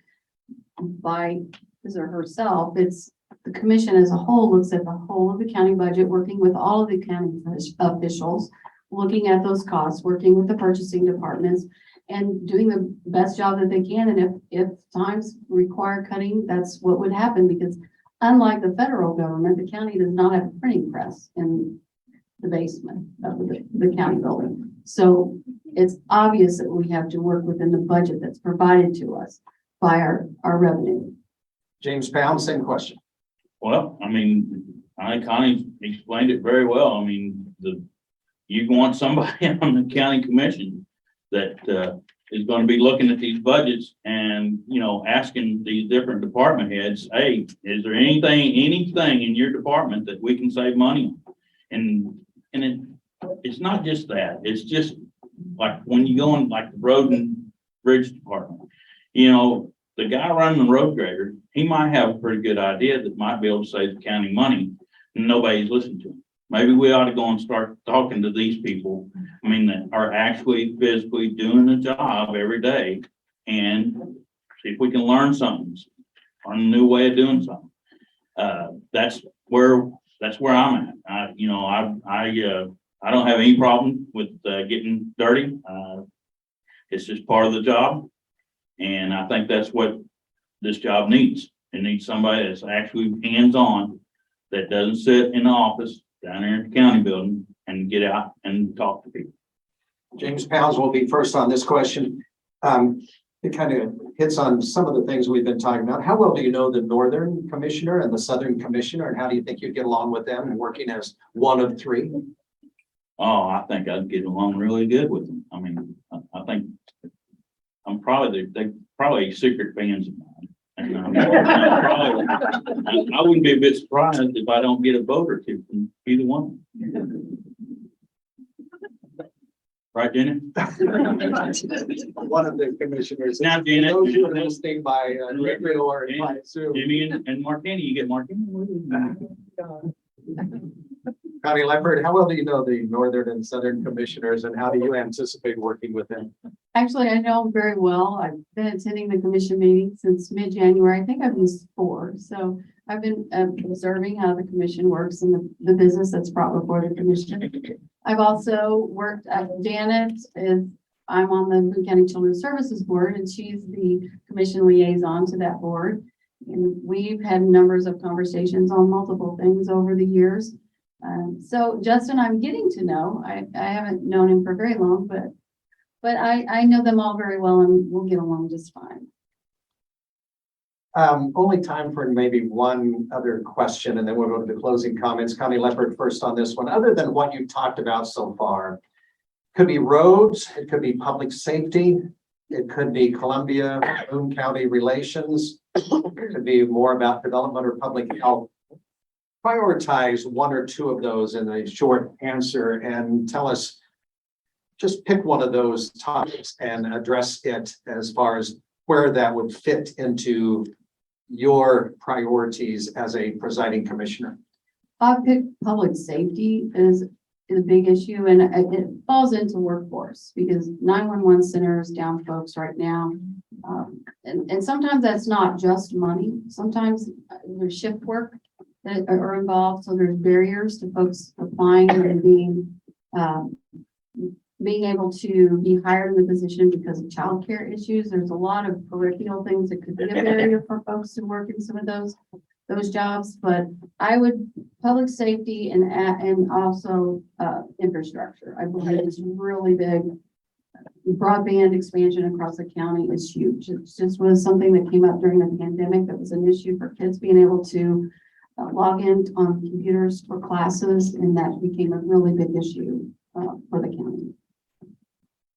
by his or herself, it's the commission as a whole looks at the whole of the county budget, working with all of the county officials, looking at those costs, working with the purchasing departments, and doing the best job that they can. And if times require cutting, that's what would happen, because unlike the federal government, the county does not have a printing press in the basement of the county building. So it's obvious that we have to work within the budget that's provided to us by our revenue. James Pounds, same question. Well, I mean, I kind of explained it very well. I mean, you want somebody on the county commission that is going to be looking at these budgets and, you know, asking these different department heads, hey, is there anything in your department that we can save money on? And it's not just that. It's just like when you go in like the road and bridge department, you know, the guy running the road grader, he might have a pretty good idea that might be able to save the county money, and nobody's listening to him. Maybe we ought to go and start talking to these people, I mean, that are actually physically doing the job every day, and see if we can learn something, learn a new way of doing something. That's where I'm at. You know, I don't have any problem with getting dirty. It's just part of the job. And I think that's what this job needs. It needs somebody that's actually hands-on, that doesn't sit in the office down there in the county building and get out and talk to people. James Pounds will be first on this question. It kind of hits on some of the things we've been talking about. How well do you know the Northern Commissioner and the Southern Commissioner, and how do you think you'd get along with them and working as one of three? Oh, I think I'd get along really good with them. I mean, I think I'm they're probably secret fans of mine. And I wouldn't be a bit surprised if I don't get a vote or two from either one. Right, Jenny? One of the commissioners. Now, Janet. Those who are listening by radio or by Zoom. Jimmy and Martini, you get Martini? Connie Leopard, how well do you know the Northern and Southern Commissioners, and how do you anticipate working with them? Actually, I know them very well. I've been attending the commission meeting since mid-January. I think I've missed 4. So I've been observing how the commission works and the business that's brought before the commission. I've also worked at Janet. I'm on the Boone County Children's Services Board, and she's the commission liaison to that board. And we've had numbers of conversations on multiple things over the years. So Justin, I'm getting to know, I haven't known him for very long, but I know them all very well and we'll get along just fine. Only time for maybe one other question, and then we'll go to the closing comments. Connie Leopard first on this one. Other than what you've talked about so far, could be roads, it could be public safety, it could be Columbia, Boone County relations, it could be more about development or public health. Prioritize one or two of those in a short answer and tell us, just pick one of those topics and address it as far as where that would fit into your priorities as a presiding commissioner. I picked public safety is a big issue, and it falls into workforce because 911 center is down folks right now. And sometimes that's not just money. Sometimes there's shift work that are involved. So there's barriers to folks applying and being able to be hired in the position because of childcare issues. There's a lot of peripheral things that could be a barrier for folks to work in some of those jobs, but I would public safety and also infrastructure. I believe it's really big. Broadband expansion across the county is huge. It just was something that came up during the pandemic that was an issue for kids being able to log in on computers for classes, and that became a really big issue for the county.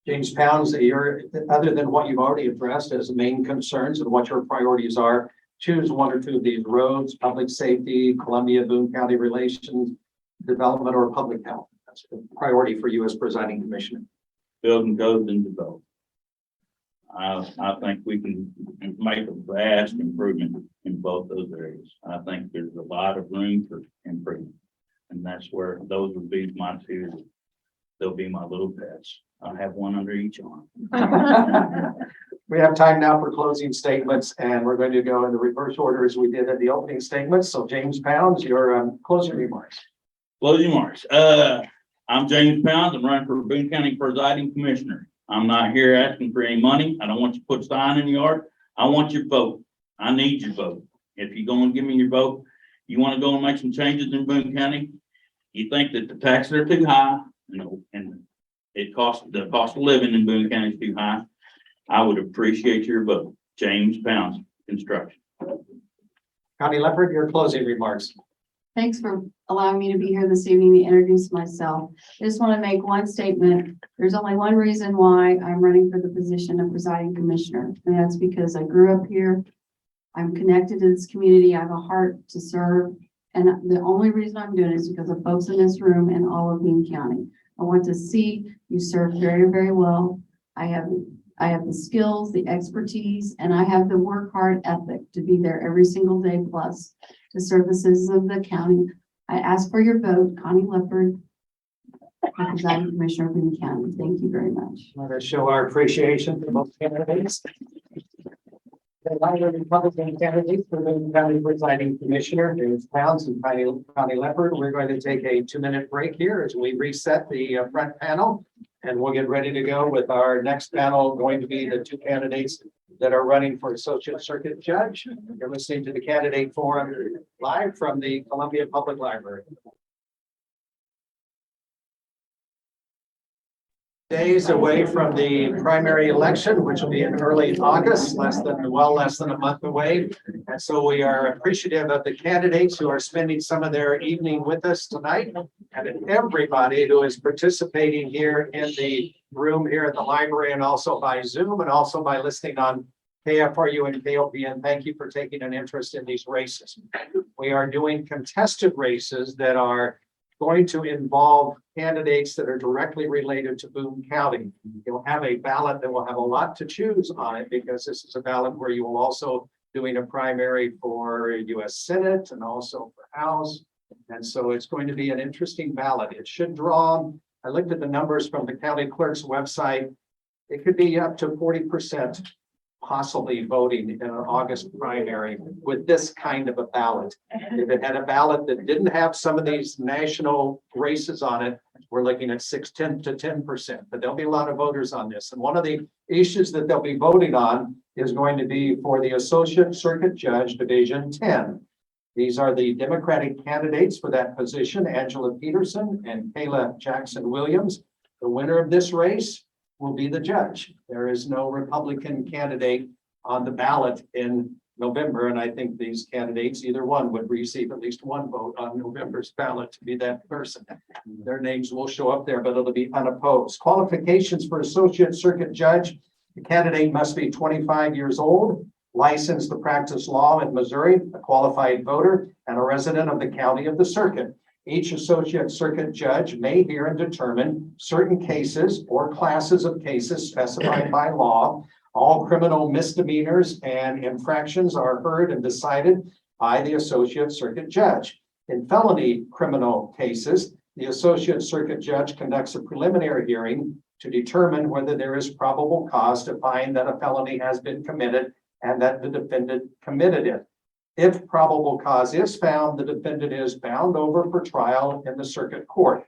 James Pounds, other than what you've already addressed as main concerns and what your priorities are, choose one or two of these: roads, public safety, Columbia, Boone County relations, development, or public health. That's a priority for you as presiding commissioner. Building codes and develop. I think we can make a vast improvement in both those areas. I think there's a lot of room for improvement. And that's where those would be my two. They'll be my little pets. I'll have one under each arm. We have time now for closing statements, and we're going to go in the reverse order as we did at the opening statements. So James Pounds, your closing remarks. Closing remarks. I'm James Pounds. I'm running for Boone County Presiding Commissioner. I'm not here asking for any money. I don't want you to put a sign in the yard. I want your vote. I need your vote. If you're going to give me your vote, you want to go and make some changes in Boone County, you think that the taxes are too high, and the cost of living in Boone County is too high, I would appreciate your vote. James Pounds, Construction. Connie Leopard, your closing remarks. Thanks for allowing me to be here this evening to introduce myself. I just want to make one statement. There's only one reason why I'm running for the position of presiding commissioner, and that's because I grew up here. I'm connected to this community. I have a heart to serve. And the only reason I'm doing it is because of folks in this room and all of Boone County. I want to see you serve very, very well. I have the skills, the expertise, and I have the work hard ethic to be there every single day plus to serve the citizens of the county. I ask for your vote, Connie Leopard, presiding commissioner of Boone County. Thank you very much. Let us show our appreciation for both candidates. The Republican candidates for Boone County presiding commissioner, James Pounds and Connie Leopard. We're going to take a 2-minute break here as we reset the front panel, and we'll get ready to go with our next panel, going to be the two candidates that are running for Associate Circuit Judge. You're listening to the Candidate Forum live from the Columbia Public Library. Days away from the primary election, which will be in early August, less than a month away. And so we are appreciative of the candidates who are spending some of their evening with us tonight, and everybody who is participating here in the room here at the library, and also by Zoom, and also by listening on KFRU and KOPN. Thank you for taking an interest in these races. We are doing contested races that are going to involve candidates that are directly related to Boone County. You'll have a ballot that will have a lot to choose on it, because this is a ballot where you will also doing a primary for U.S. Senate and also for House. And so it's going to be an interesting ballot. It should draw, I looked at the numbers from the county clerk's website. It could be up to 40% possibly voting in an August primary with this kind of a ballot. If it had a ballot that didn't have some of these national races on it, we're looking at 10 to 10%, but there'll be a lot of voters on this. And one of the issues that they'll be voting on is going to be for the Associate Circuit Judge Division 10. These are the Democratic candidates for that position, Angela Peterson and Kayla Jackson Williams. The winner of this race will be the judge. There is no Republican candidate on the ballot in November, and I think these candidates, either one would receive at least one vote on November's ballot to be that person. Their names will show up there, but it'll be unopposed. Qualifications for Associate Circuit Judge. The candidate must be 25 years old, licensed to practice law in Missouri, a qualified voter, and a resident of the county of the circuit. Each Associate Circuit Judge may hear and determine certain cases or classes of cases specified by law. All criminal misdemeanors and infractions are heard and decided by the Associate Circuit Judge. In felony criminal cases, the Associate Circuit Judge conducts a preliminary hearing to determine whether there is probable cause to find that a felony has been committed and that the defendant committed it. If probable cause is found, the defendant is bound over for trial in the circuit court.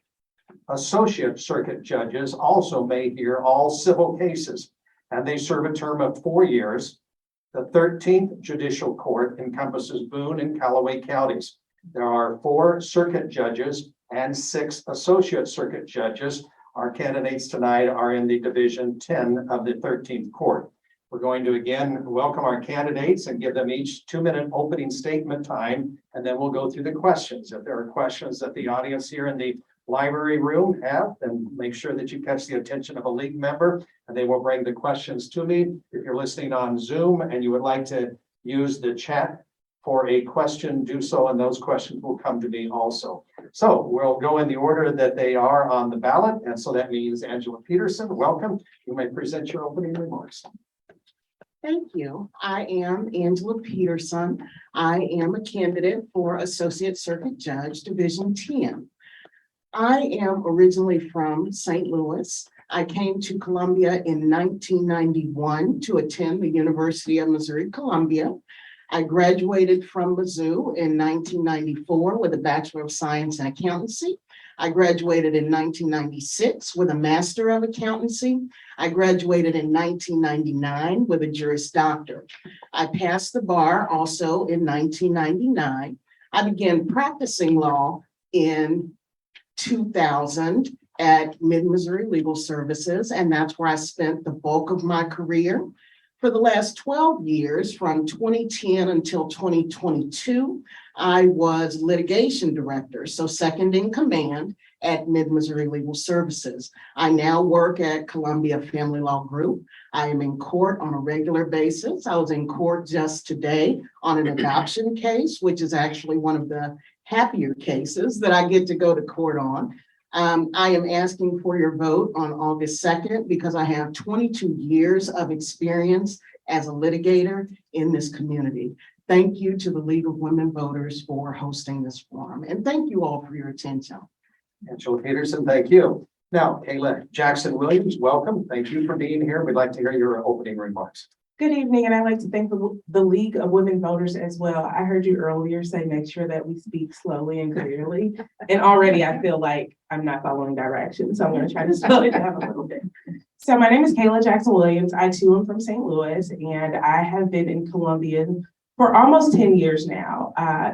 Associate Circuit Judges also may hear all civil cases, and they serve a term of 4 years. The 13th Judicial Court encompasses Boone and Callaway counties. There are 4 circuit judges and 6 associate circuit judges. Our candidates tonight are in the Division 10 of the 13th Court. We're going to again welcome our candidates and give them each 2-minute opening statement time, and then we'll go through the questions. If there are questions that the audience here in the library room have, then make sure that you catch the attention of a league member and they will bring the questions to me. If you're listening on Zoom and you would like to use the chat for a question, do so, and those questions will come to me also. So we'll go in the order that they are on the ballot. And so that means Angela Peterson, welcome. You may present your opening remarks. Thank you. I am Angela Peterson. I am a candidate for Associate Circuit Judge, Division 10. I am originally from St. Louis. I came to Columbia in 1991 to attend the University of Missouri-Columbia. I graduated from Mizzou in 1994 with a Bachelor of Science in Accountancy. I graduated in 1996 with a Master of Accountancy. I graduated in 1999 with a Juris Doctor. I passed the bar also in 1999. I began practicing law in 2000 at Mid-Missouri Legal Services, and that's where I spent the bulk of my career. For the last 12 years, from 2010 until 2022, I was litigation director, so second in command at Mid-Missouri Legal Services. I now work at Columbia Family Law Group. I am in court on a regular basis. I was in court just today on an adoption case, which is actually one of the happier cases that I get to go to court on. I am asking for your vote on August 2nd because I have 22 years of experience as a litigator in this community. Thank you to the League of Women Voters for hosting this forum, and thank you all for your attention. Angela Peterson, thank you. Now, Kayla Jackson Williams, welcome. Thank you for being here. We'd like to hear your opening remarks. Good evening, and I'd like to thank the League of Women Voters as well. I heard you earlier say, make sure that we speak slowly and clearly. And already I feel like I'm not following directions, so I'm going to try to slow it down a little bit. So my name is Kayla Jackson Williams. I too am from St. Louis, and I have been in Columbia for almost 10 years now.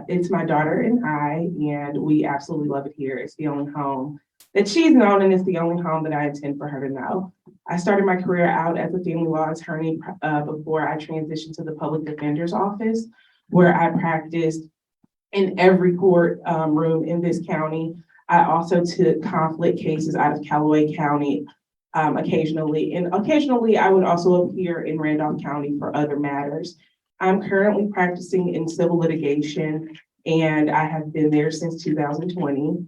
It's my daughter and I, and we absolutely love it here. It's the only home that she's known, and it's the only home that I intend for her to know. I started my career out as a family law attorney before I transitioned to the public defender's office, where I practiced in every court room in this county. I also took conflict cases out of Callaway County occasionally, and occasionally I would also appear in Randolph County for other matters. I'm currently practicing in civil litigation, and I have been there since 2020.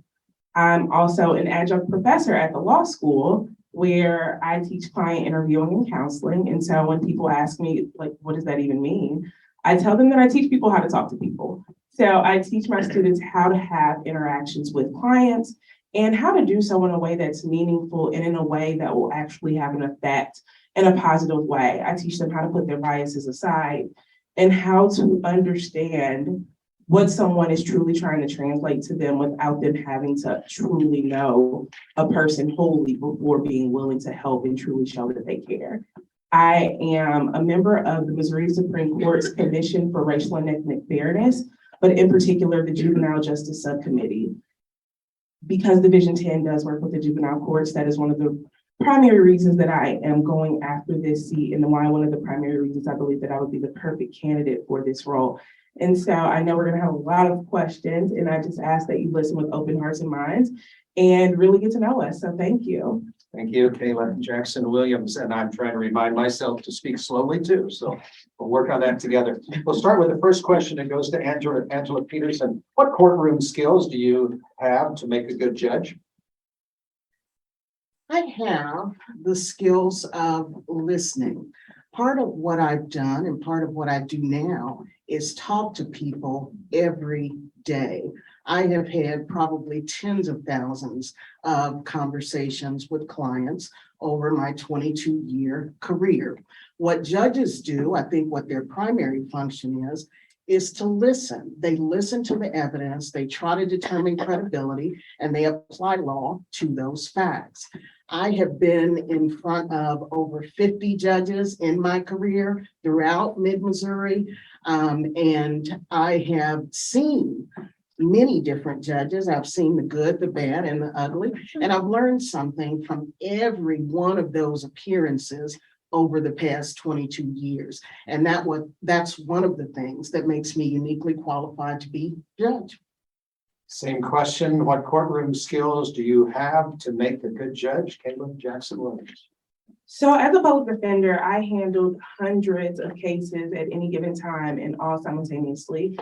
I'm also an adjunct professor at the law school, where I teach client interviewing and counseling. And so when people ask me, like, what does that even mean? I tell them that I teach people how to talk to people. So I teach my students how to have interactions with clients and how to do so in a way that's meaningful and in a way that will actually have an effect in a positive way. I teach them how to put their biases aside and how to understand what someone is truly trying to translate to them without them having to truly know a person wholly before being willing to help and truly show that they care. I am a member of the Missouri Supreme Court's Commission for Racial and Ethnic Fairness, but in particular, the Juvenile Justice Subcommittee. Because Division 10 does work with the juvenile courts, that is one of the primary reasons that I am going after this seat, and why one of the primary reasons I believe that I would be the perfect candidate for this role. And so I know we're going to have a lot of questions, and I just ask that you listen with open hearts and minds and really get to know us. So thank you. Thank you, Kayla Jackson Williams, and I'm trying to remind myself to speak slowly too, so we'll work on that together. We'll start with the first question that goes to Angela Peterson. What courtroom skills do you have to make a good judge? I have the skills of listening. Part of what I've done and part of what I do now is talk to people every day. I have had probably tens of thousands of conversations with clients over my 22-year career. What judges do, I think what their primary function is to listen. They listen to the evidence, they try to determine credibility, and they apply law to those facts. I have been in front of over 50 judges in my career throughout mid-Missouri, and I have seen many different judges. I've seen the good, the bad, and the ugly, and I've learned something from every one of those appearances over the past 22 years. And that's one of the things that makes me uniquely qualified to be judge. Same question. What courtroom skills do you have to make a good judge? Kayla Jackson Williams. So as a public defender, I handled hundreds of cases at any given time and all simultaneously.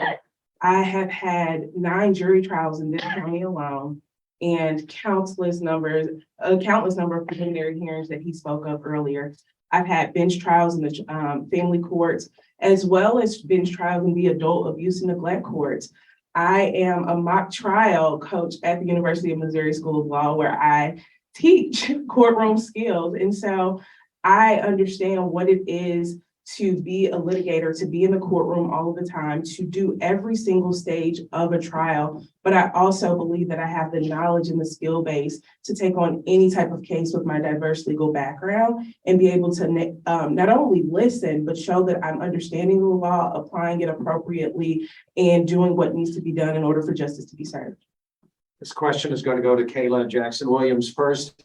I have had 9 jury trials in this county alone, and countless number of preliminary hearings that he spoke of earlier. I've had bench trials in the family courts, as well as bench trials in the adult abuse and neglect courts. I am a mock trial coach at the University of Missouri School of Law, where I teach courtroom skills. And so I understand what it is to be a litigator, to be in the courtroom all of the time, to do every single stage of a trial. But I also believe that I have the knowledge and the skill base to take on any type of case with my diverse legal background and be able to not only listen, but show that I'm understanding the law, applying it appropriately, and doing what needs to be done in order for justice to be served. This question is going to go to Kayla Jackson Williams first.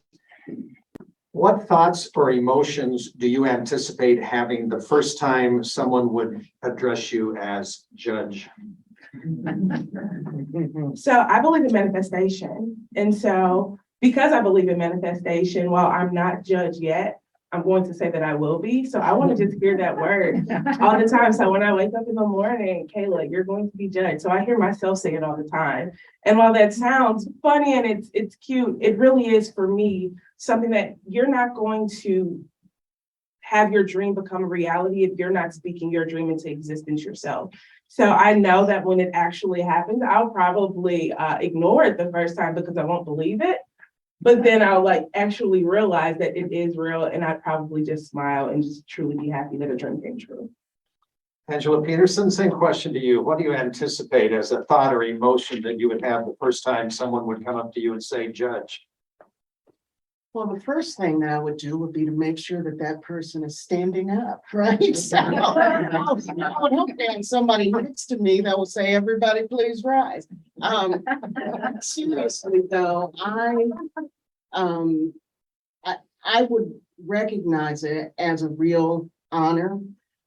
What thoughts or emotions do you anticipate having the first time someone would address you as judge? So I believe in manifestation. And so because I believe in manifestation, while I'm not judge yet, I'm going to say that I will be. So I want to just hear that word all the time. So when I wake up in the morning, Kayla, you're going to be judged. So I hear myself say it all the time. And while that sounds funny and it's cute, it really is for me something that you're not going to have your dream become a reality if you're not speaking your dream into existence yourself. So I know that when it actually happens, I'll probably ignore it the first time because I won't believe it. But then I'll actually realize that it is real, and I'd probably just smile and just truly be happy that a dream came true. Angela Peterson, same question to you. What do you anticipate as a thought or emotion that you would have the first time someone would come up to you and say, judge? Well, the first thing that I would do would be to make sure that that person is standing up, right? So I would hope to have somebody next to me that will say, everybody please rise. Seriously though, I would recognize it as a real honor.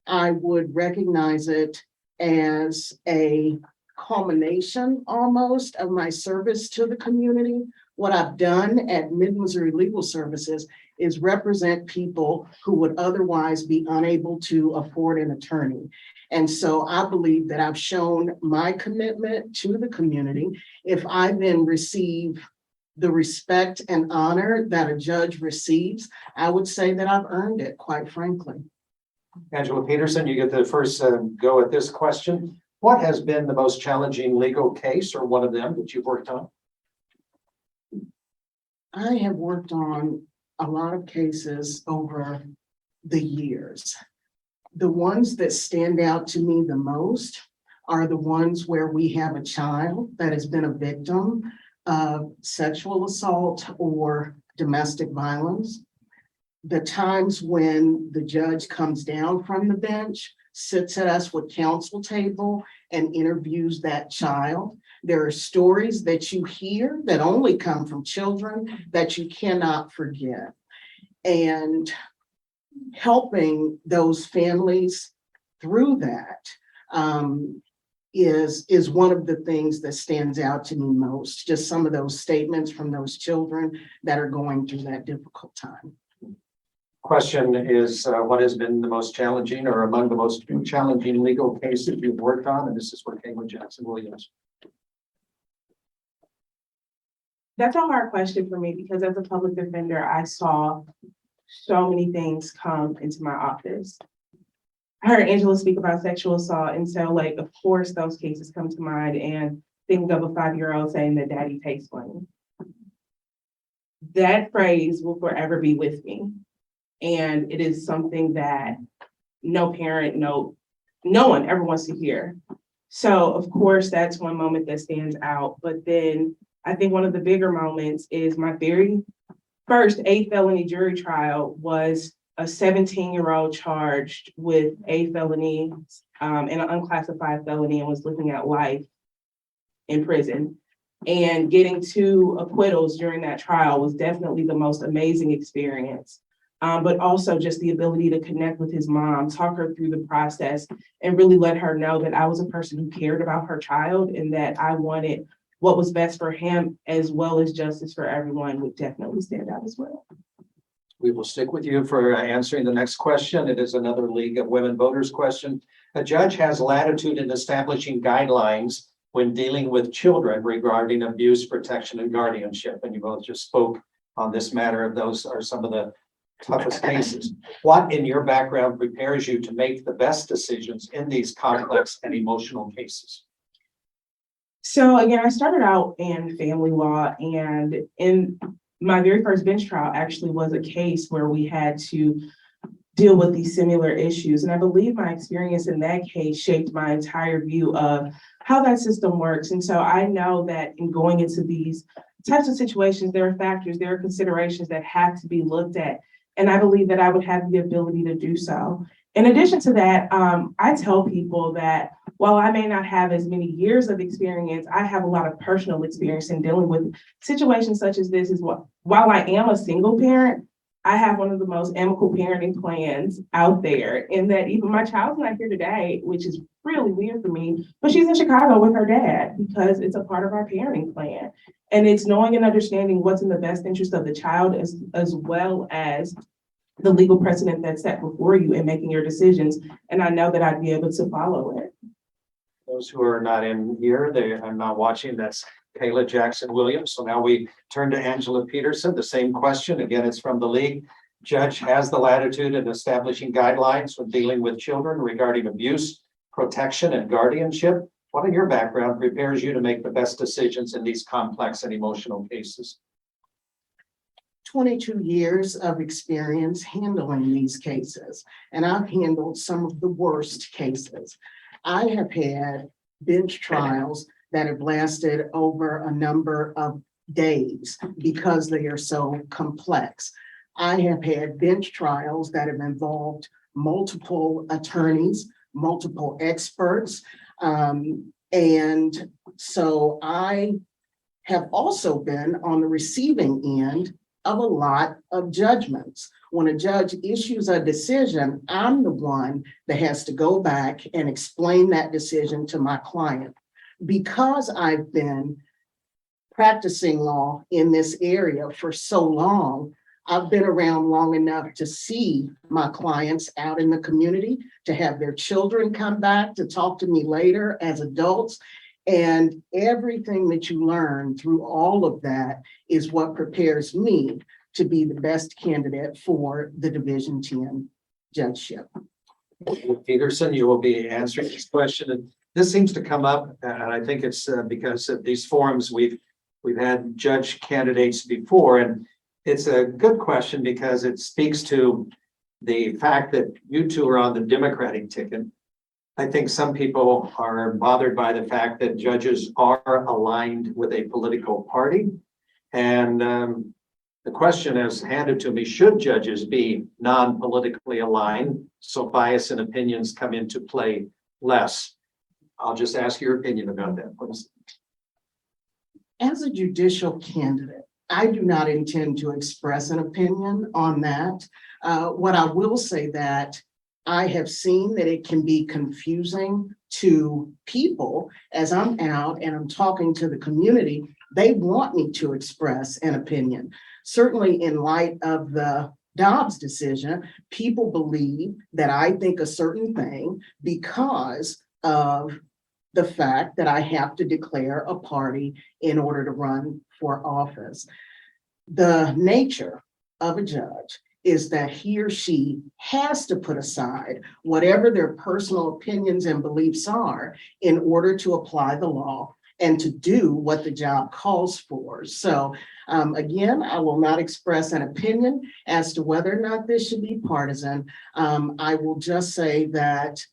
I would recognize it as a culmination almost of my service to the community. What I've done at Mid-Missouri Legal Services is represent people who would otherwise be unable to afford an attorney. And so I believe that I've shown my commitment to the community. If I then receive the respect and honor that a judge receives, I would say that I've earned it, quite frankly. Angela Peterson, you get the first go at this question. What has been the most challenging legal case or one of them that you've worked on? I have worked on a lot of cases over the years. The ones that stand out to me the most are the ones where we have a child that has been a victim of sexual assault or domestic violence. The times when the judge comes down from the bench sits at us with counsel table and interviews that child. There are stories that you hear that only come from children that you cannot forget. And helping those families through that is one of the things that stands out to me most. Just some of those statements from those children that are going through that difficult time. Question is, what has been the most challenging or among the most challenging legal cases you've worked on? And this is for Kayla Jackson-Williams. That's a hard question for me because as a public defender, I saw so many things come into my office. I heard Angela speak about sexual assault, and so like, of course, those cases come to mind, and think of a 5-year-old saying that daddy takes money. That phrase will forever be with me. And it is something that no parent, no one ever wants to hear. So of course, that's one moment that stands out. But then I think one of the bigger moments is my very first 8 felony jury trial was a 17-year-old charged with a felony and an unclassified felony and was looking at life in prison. And getting 2 acquittals during that trial was definitely the most amazing experience. But also just the ability to connect with his mom, talk her through the process, and really let her know that I was a person who cared about her child and that I wanted what was best for him as well as justice for everyone would definitely stand out as well. We will stick with you for answering the next question. It is another League of Women Voters question. A judge has latitude in establishing guidelines when dealing with children regarding abuse, protection, and guardianship. And you both just spoke on this matter of those are some of the toughest cases. What in your background prepares you to make the best decisions in these complex and emotional cases? So again, I started out in family law, and in my very first bench trial actually was a case where we had to deal with these similar issues. And I believe my experience in that case shaped my entire view of how that system works. And so I know that in going into these types of situations, there are factors, there are considerations that have to be looked at. And I believe that I would have the ability to do so. In addition to that, I tell people that while I may not have as many years of experience, I have a lot of personal experience in dealing with situations such as this. While I am a single parent, I have one of the most amicable parenting plans out there, in that even my child's not here today, which is really weird for me, but she's in Chicago with her dad because it's a part of our parenting plan. And it's knowing and understanding what's in the best interest of the child as well as the legal precedent that's set before you and making your decisions. And I know that I'd be able to follow it. Those who are not in here, they are not watching, that's Kayla Jackson-Williams. So now we turn to Angela Peterson. The same question. Again, it's from the league. Judge has the latitude in establishing guidelines when dealing with children regarding abuse, protection, and guardianship. What in your background prepares you to make the best decisions in these complex and emotional cases? 22 years of experience handling these cases, and I've handled some of the worst cases. I have had bench trials that have lasted over a number of days because they are so complex. I have had bench trials that have involved multiple attorneys, multiple experts. And so I have also been on the receiving end of a lot of judgments. When a judge issues a decision, I'm the one that has to go back and explain that decision to my client. Because I've been practicing law in this area for so long, I've been around long enough to see my clients out in the community, to have their children come back to talk to me later as adults. And everything that you learn through all of that is what prepares me to be the best candidate for the Division 10 judgeship. Peterson, you will be answering this question. And this seems to come up, and I think it's because of these forums, we've had judge candidates before, and it's a good question because it speaks to the fact that you two are on the Democratic ticket. I think some people are bothered by the fact that judges are aligned with a political party. And The question is handed to me, should judges be non-politically aligned so bias and opinions come into play less? I'll just ask your opinion about that, please. As a judicial candidate, I do not intend to express an opinion on that. What I will say that I have seen that it can be confusing to people as I'm out and I'm talking to the community. They want me to express an opinion. Certainly in light of the Dobbs decision, people believe that I think a certain thing because of the fact that I have to declare a party in order to run for office. The nature of a judge is that he or she has to put aside whatever their personal opinions and beliefs are in order to apply the law and to do what the job calls for. So again, I will not express an opinion as to whether or not this should be partisan. I will just say that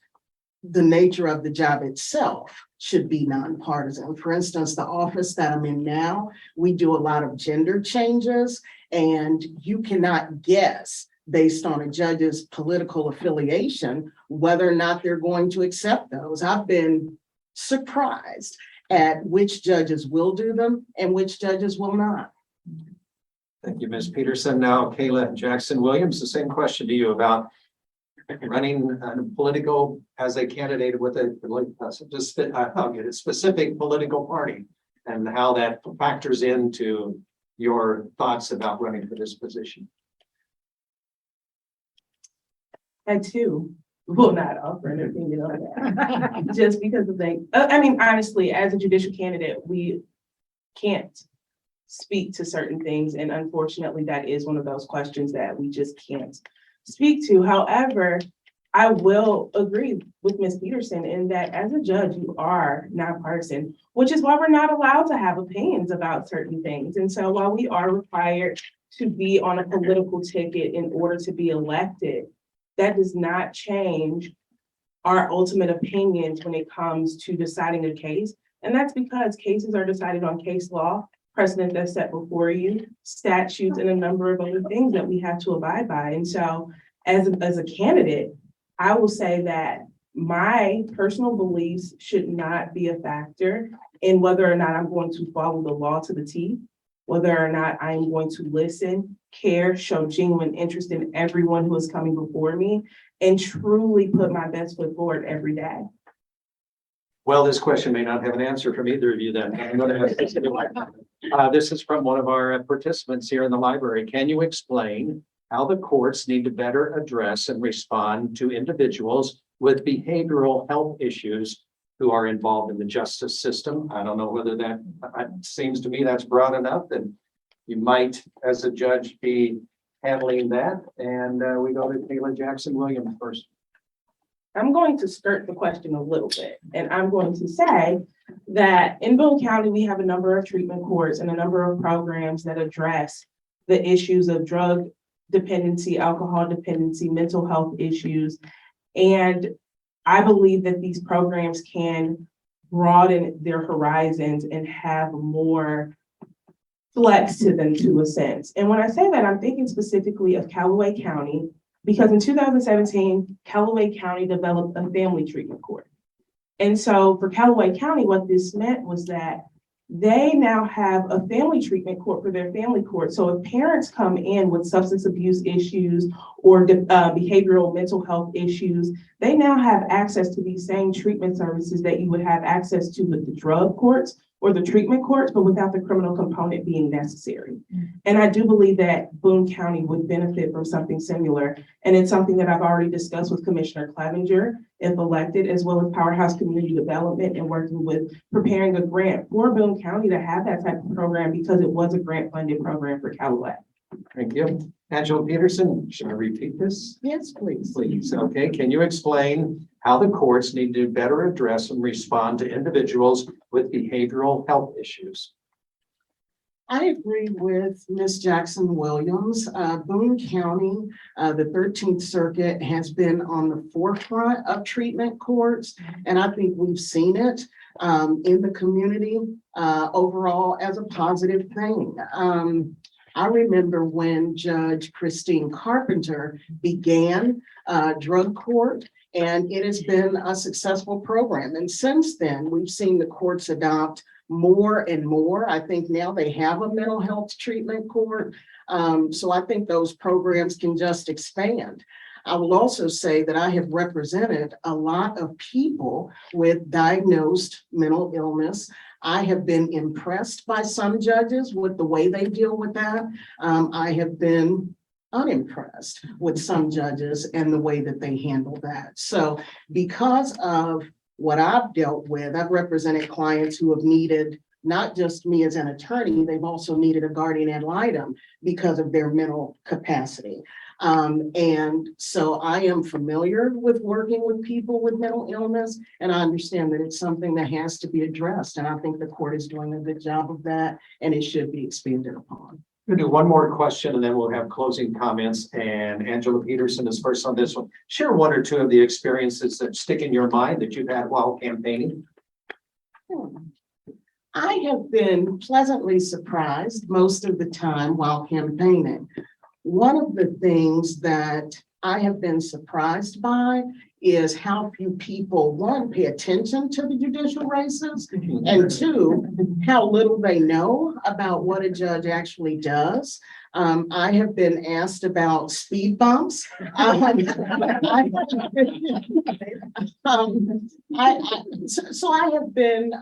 the nature of the job itself should be nonpartisan. For instance, the office that I'm in now, we do a lot of gender changes, and you cannot guess based on a judge's political affiliation whether or not they're going to accept those. I've been surprised at which judges will do them and which judges will not. Thank you, Ms. Peterson. Now, Kayla Jackson-Williams, the same question to you about running political as a candidate with a specific political party and how that factors into your thoughts about running for this position. I too will not offer an opinion on that. Just because of I mean, honestly, as a judicial candidate, we can't speak to certain things. And unfortunately, that is one of those questions that we just can't speak to. However, I will agree with Ms. Peterson in that as a judge, you are nonpartisan, which is why we're not allowed to have opinions about certain things. And so while we are required to be on a political ticket in order to be elected, that does not change our ultimate opinions when it comes to deciding a case. And that's because cases are decided on case law, precedent that's set before you, statutes, and a number of other things that we have to abide by. And so as a candidate, I will say that my personal beliefs should not be a factor in whether or not I'm going to follow the law to the T, whether or not I'm going to listen, care, show genuine interest in everyone who is coming before me, and truly put my best foot forward every day. Well, this question may not have an answer from either of you then. I'm going to ask this anyway. This is from one of our participants here in the library. Can you explain how the courts need to better address and respond to individuals with behavioral health issues who are involved in the justice system? I don't know whether that seems to me that's broad enough, and you might, as a judge, be handling that. And we go to Kayla Jackson-Williams first. I'm going to skirt the question a little bit, and I'm going to say that in Boone County, we have a number of treatment courts and a number of programs that address the issues of drug dependency, alcohol dependency, mental health issues. And I believe that these programs can broaden their horizons and have more flex to them to a sense. And when I say that, I'm thinking specifically of Callaway County, because in 2017, Callaway County developed a family treatment court. And so for Callaway County, what this meant was that they now have a family treatment court for their family court. So if parents come in with substance abuse issues or behavioral mental health issues, they now have access to these same treatment services that you would have access to with the drug courts or the treatment courts, but without the criminal component being necessary. And I do believe that Boone County would benefit from something similar. And it's something that I've already discussed with Commissioner Clevenger, if elected, as well as Powerhouse Community Development, and working with preparing a grant for Boone County to have that type of program, because it was a grant funded program for Callaway. Thank you. Angela Peterson, should I repeat this? Yes, please. Please. Okay. Can you explain how the courts need to better address and respond to individuals with behavioral health issues? I agree with Ms. Jackson-Williams. Boone County, the 13th Circuit has been on the forefront of treatment courts, and I think we've seen it in the community overall as a positive thing. I remember when Judge Christine Carpenter began drug court, and it has been a successful program. And since then, we've seen the courts adopt more and more. I think now they have a mental health treatment court. So I think those programs can just expand. I will also say that I have represented a lot of people with diagnosed mental illness. I have been impressed by some judges with the way they deal with that. I have been unimpressed with some judges and the way that they handle that. So because of what I've dealt with, I've represented clients who have needed not just me as an attorney, they've also needed a guardian ad litem because of their mental capacity. And so I am familiar with working with people with mental illness, and I understand that it's something that has to be addressed. And I think the court is doing a good job of that, and it should be expanded upon. We'll do one more question and then we'll have closing comments. And Angela Peterson is first on this one. Share one or two of the experiences that stick in your mind that you've had while campaigning. I have been pleasantly surprised most of the time while campaigning. One of the things that I have been surprised by is how few people, one, pay attention to the judicial races, and two, how little they know about what a judge actually does. I have been asked about speed bumps. So I have been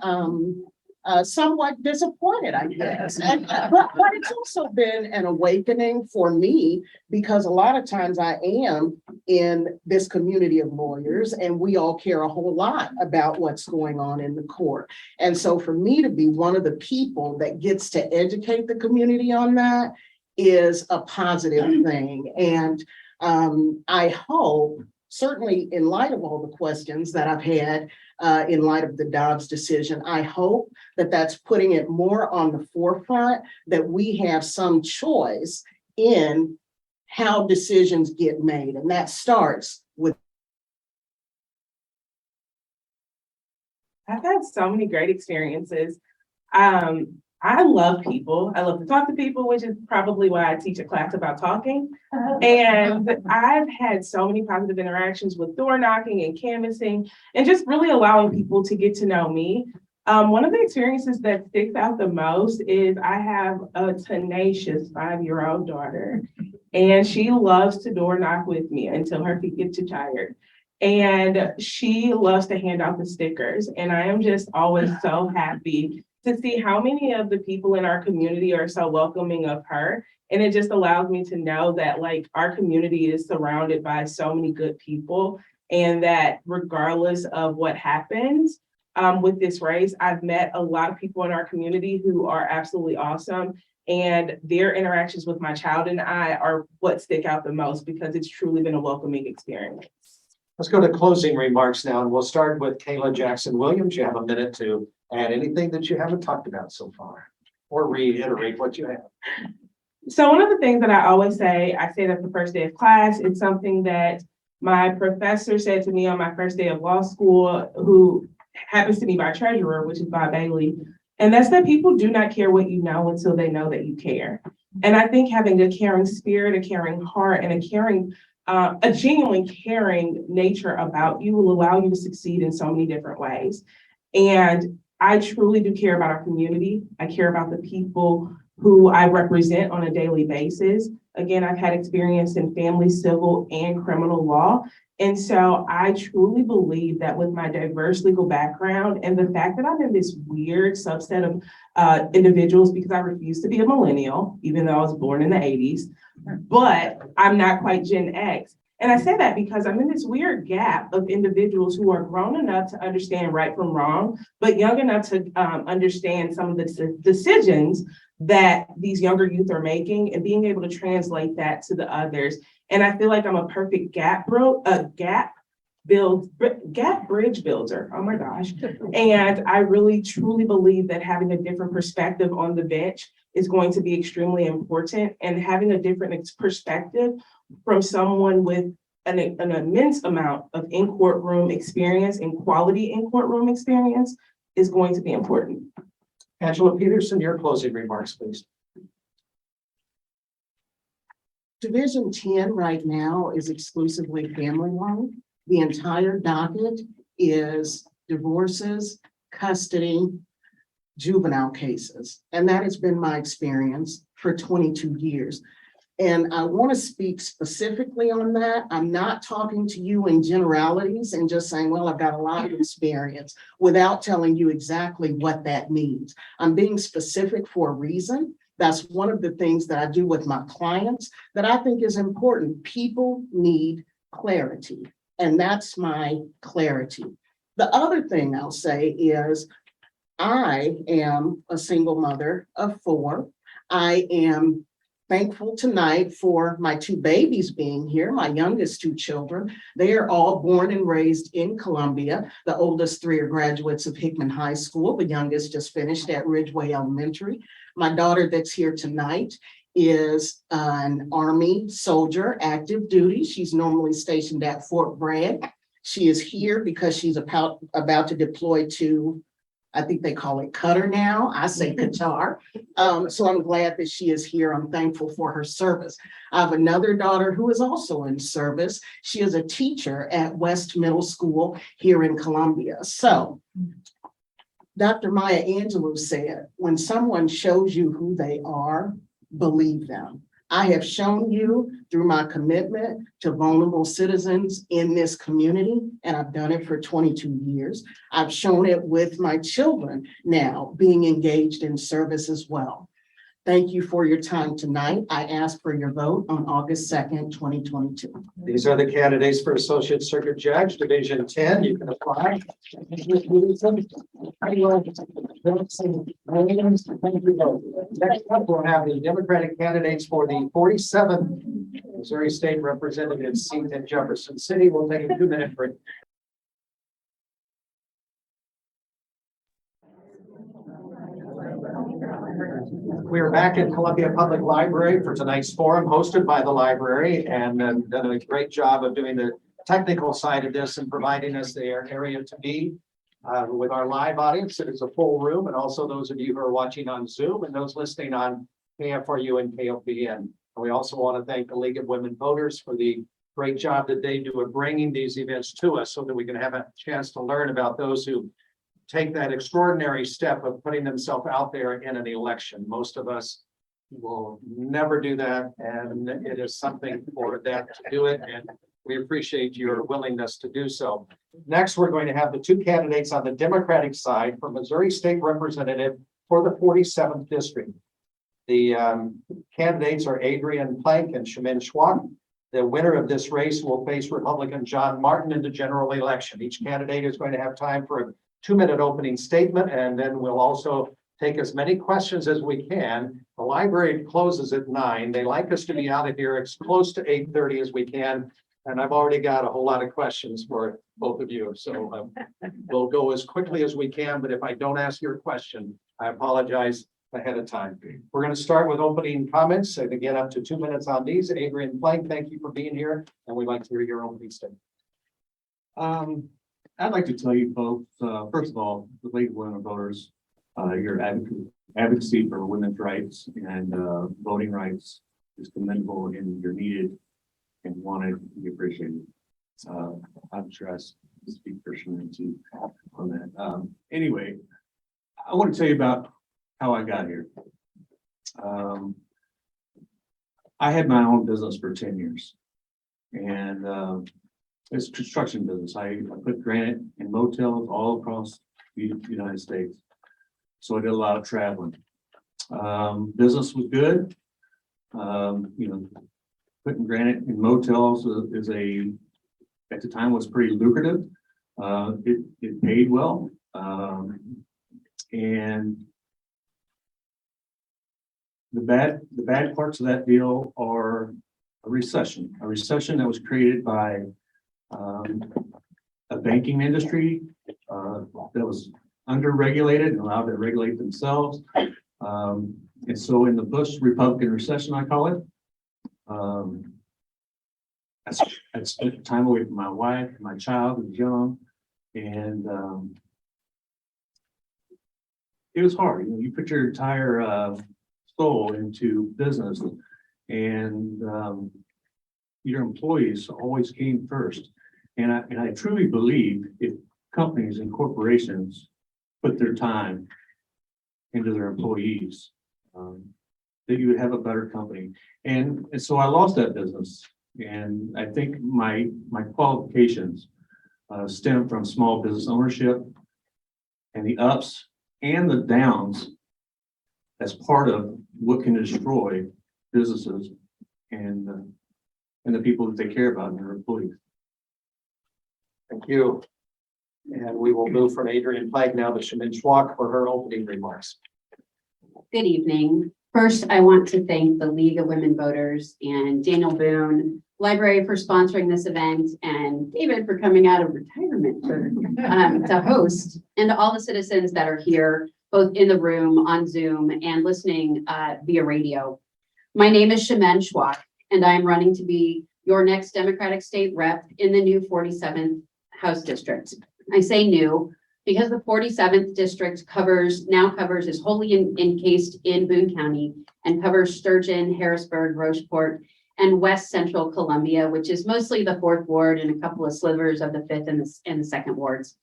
somewhat disappointed, I guess. But it's also been an awakening for me, because a lot of times I am in this community of lawyers and we all care a whole lot about what's going on in the court. And so for me to be one of the people that gets to educate the community on that is a positive thing. And I hope, certainly in light of all the questions that I've had, in light of the Dobbs decision, I hope that that's putting it more on the forefront, that we have some choice in how decisions get made. And that starts with. I've had so many great experiences. I love people. I love to talk to people, which is probably why I teach a class about talking. And I've had so many positive interactions with door knocking and canvassing and just really allowing people to get to know me. One of the experiences that sticks out the most is I have a tenacious 5-year-old daughter, and she loves to door knock with me until her feet get too tired. And she loves to hand out the stickers. And I am just always so happy to see how many of the people in our community are so welcoming of her. And it just allows me to know that like our community is surrounded by so many good people, and that regardless of what happens with this race, I've met a lot of people in our community who are absolutely awesome. And their interactions with my child and I are what stick out the most, because it's truly been a welcoming experience. Let's go to closing remarks now, and we'll start with Kayla Jackson-Williams. You have a minute to add anything that you haven't talked about so far, or reiterate what you have. So one of the things that I always say, I say that the first day of class, it's something that my professor said to me on my first day of law school, who happens to be my treasurer, which is Bob Bailey. And that's that people do not care what you know until they know that you care. And I think having a caring spirit, a caring heart, and a genuine caring nature about you will allow you to succeed in so many different ways. And I truly do care about our community. I care about the people who I represent on a daily basis. Again, I've had experience in family, civil, and criminal law. And so I truly believe that with my diverse legal background and the fact that I'm in this weird subset of individuals, because I refuse to be a millennial, even though I was born in the 80s, but I'm not quite Gen X. And I say that because I'm in this weird gap of individuals who are grown enough to understand right from wrong, but young enough to understand some of the decisions that these younger youth are making, and being able to translate that to the others. And I feel like I'm a perfect gap bridge builder. Oh my gosh. And I really truly believe that having a different perspective on the bench is going to be extremely important, and having a different perspective from someone with an immense amount of in-courtroom experience and quality in-courtroom experience is going to be important. Angela Peterson, your closing remarks, please. Division 10 right now is exclusively family law. The entire docket is divorces, custody, juvenile cases. And that has been my experience for 22 years. And I want to speak specifically on that. I'm not talking to you in generalities and just saying, well, I've got a lot of experience without telling you exactly what that means. I'm being specific for a reason. That's one of the things that I do with my clients that I think is important. People need clarity, and that's my clarity. The other thing I'll say is I am a single mother of 4. I am thankful tonight for my 2 babies being here, my youngest 2 children. They are all born and raised in Columbia. The oldest 3 are graduates of Hickman High School. The youngest just finished at Ridgeway Elementary. My daughter that's here tonight is an Army soldier, active duty. She's normally stationed at Fort Bragg. She is here because she's about to deploy to, I think they call it Qatar now. I say Qatar. So I'm glad that she is here. I'm thankful for her service. I have another daughter who is also in service. She is a teacher at West Middle School here in Columbia. So Dr. Maya Angelou said, when someone shows you who they are, believe them. I have shown you through my commitment to vulnerable citizens in this community, and I've done it for 22 years. I've shown it with my children now being engaged in service as well. Thank you for your time tonight. I ask for your vote on August 2nd, 2022. These are the candidates for Associate Circuit Judge, Division 10. You can apply. Next up, we'll have the Democratic candidates for the 47th Missouri State Representative seat in Jefferson City. We'll take a 2-minute break. We are back in Columbia Public Library for tonight's forum hosted by the library, and done a great job of doing the technical side of this and providing us the area to be with our live audience. It is a full room, and also those of you who are watching on Zoom and those listening on KFRU and KOPN. And we also want to thank the League of Women Voters for the great job that they do of bringing these events to us so that we can have a chance to learn about those who take that extraordinary step of putting themselves out there in an election. Most of us will never do that, and it is something for them to do it, and we appreciate your willingness to do so. Next, we're going to have the 2 candidates on the Democratic side for Missouri State Representative for the 47th District. The candidates are Adrian Plank and Shamin Schwab. The winner of this race will face Republican John Martin in the general election. Each candidate is going to have time for a 2-minute opening statement, and then we'll also take as many questions as we can. The library closes at 9. They like us to be out of here as close to 8:30 as we can. And I've already got a whole lot of questions for both of you. So we'll go as quickly as we can, but if I don't ask your question, I apologize ahead of time. We're going to start with opening comments and again, up to 2 minutes on these. Adrian Plank, thank you for being here, and we'd like to hear your opening statement. I'd like to tell you folks, first of all, the League of Women Voters, your advocacy for women's rights and voting rights is commendable, and you're needed and wanted to be appreciated. I'm sure I speak for Shannon too on that. Anyway, I want to tell you about how I got here. I had my own business for 10 years, and it's a construction business. I put granite in motels all across the United States. So I did a lot of traveling. Business was good. Putting granite in motels at the time was pretty lucrative. It paid well. And the bad parts of that deal are a recession that was created by a banking industry that was under-regulated and allowed to regulate themselves. And so in the Bush Republican recession, I call it, I spent time away from my wife, my child was young, and it was hard. You put your entire soul into business, And your employees always came first. And I truly believe if companies and corporations put their time into their employees, that you would have a better company. And so I lost that business. And I think my qualifications stem from small business ownership and the ups and the downs as part of what can destroy businesses and the people that they care about and their employees. Thank you. And we will move from Adrian Plank now to Shannon Schwak for her opening remarks. Good evening. First, I want to thank the League of Women Voters and Daniel Boone Library for sponsoring this event, and David for coming out of retirement to host, and to all the citizens that are here, both in the room, on Zoom, and listening via radio. My name is Shannon Schwak, and I am running to be your next Democratic state rep in the new 47th House District. I say new because the 47th district now covers is wholly encased in Boone County and covers Sturgeon, Harrisburg, Rocheport, and West Central Columbia, which is mostly the 4th Ward and a couple of slivers of the 5th and the 2nd Wards.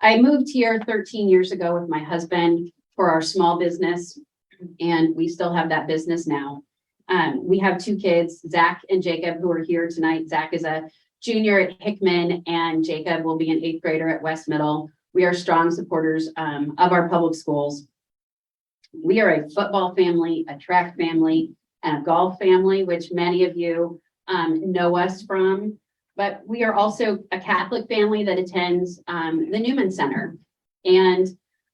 I moved here 13 years ago with my husband for our small business, and we still have that business now. We have 2 kids, Zach and Jacob, who are here tonight. Zach is a junior at Hickman, and Jacob will be an 8th grader at West Middle. We are strong supporters of our public schools. We are a football family, a track family, and a golf family, which many of you know us from. But we are also a Catholic family that attends the Newman Center. And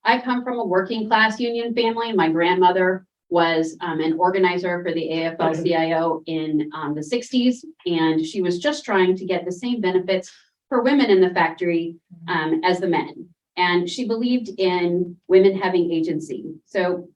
I come from a working class union family. My grandmother was an organizer for the AFL-CIO in the 60s, and she was just trying to get the same benefits for women in the factory as the men. And she believed in women having agency. So,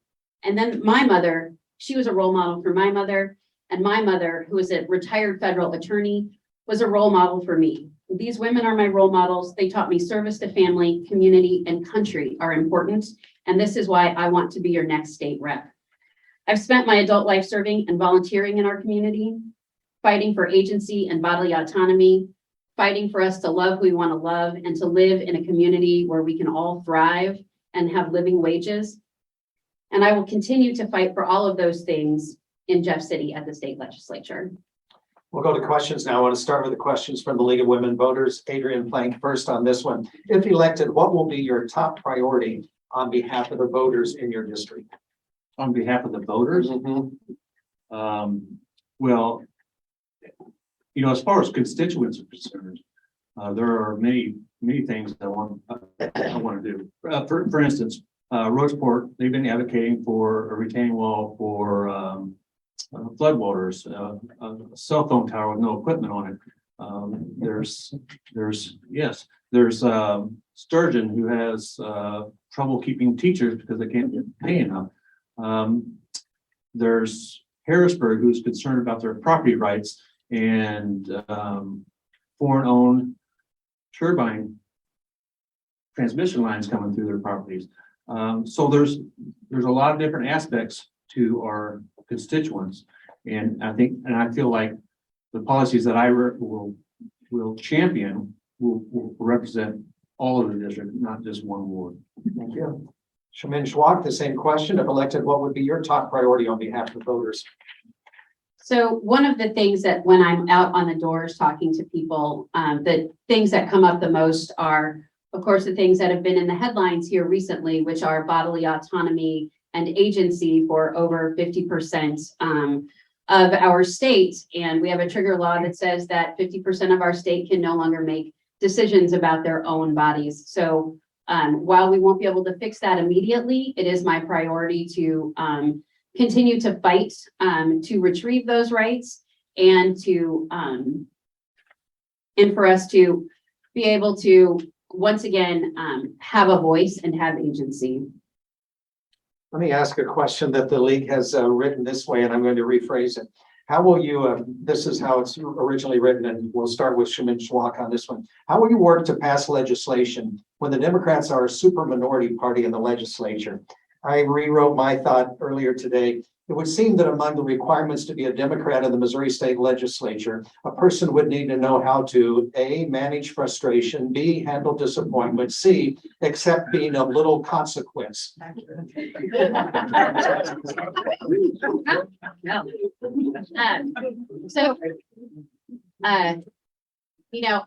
and then my mother, she was a role model for my mother, and my mother, who was a retired federal attorney, was a role model for me. These women are my role models. They taught me service to family, community, and country are important. And this is why I want to be your next state rep. I've spent my adult life serving and volunteering in our community, fighting for agency and bodily autonomy, fighting for us to love who we want to love and to live in a community where we can all thrive and have living wages. And I will continue to fight for all of those things in Jeff City at the state legislature. We'll go to questions now. I want to start with the questions from the League of Women Voters. Adrian Plank first on this one. If elected, what will be your top priority on behalf of the voters in your district? On behalf of the voters, well, you know, as far as constituents are concerned, there are many things I want to do. For instance, Rocheport, they've been advocating for a retaining wall for floodwaters, a cell phone tower with no equipment on it. There's Sturgeon, who has trouble keeping teachers because they can't pay enough. There's Harrisburg, who's concerned about their property rights and foreign-owned turbine transmission lines coming through their properties. So there's a lot of different aspects to our constituents, and I feel like the policies that I will champion will represent all of the district, not just one ward. Thank you. Shamin Schwak, the same question. If elected, what would be your top priority on behalf of the voters? So one of the things that when I'm out on the doors talking to people, the things that come up the most are, of course, the things that have been in the headlines here recently, which are bodily autonomy and agency for over 50% of our state. And we have a trigger law that says that 50% of our state can no longer make decisions about their own bodies. So while we won't be able to fix that immediately, it is my priority to continue to fight to retrieve those rights and to and for us to be able to once again have a voice and have agency. Let me ask a question that the league has written this way, and I'm going to rephrase it. How will you, this is how it's originally written, and we'll start with Shamin Schwak on this one. How will you work to pass legislation when the Democrats are a super minority party in the legislature? I rewrote my thought earlier today. It would seem that among the requirements to be a Democrat in the Missouri State Legislature, a person would need to know how to A, manage frustration, B, handle disappointment, C, accept being of little consequence. So,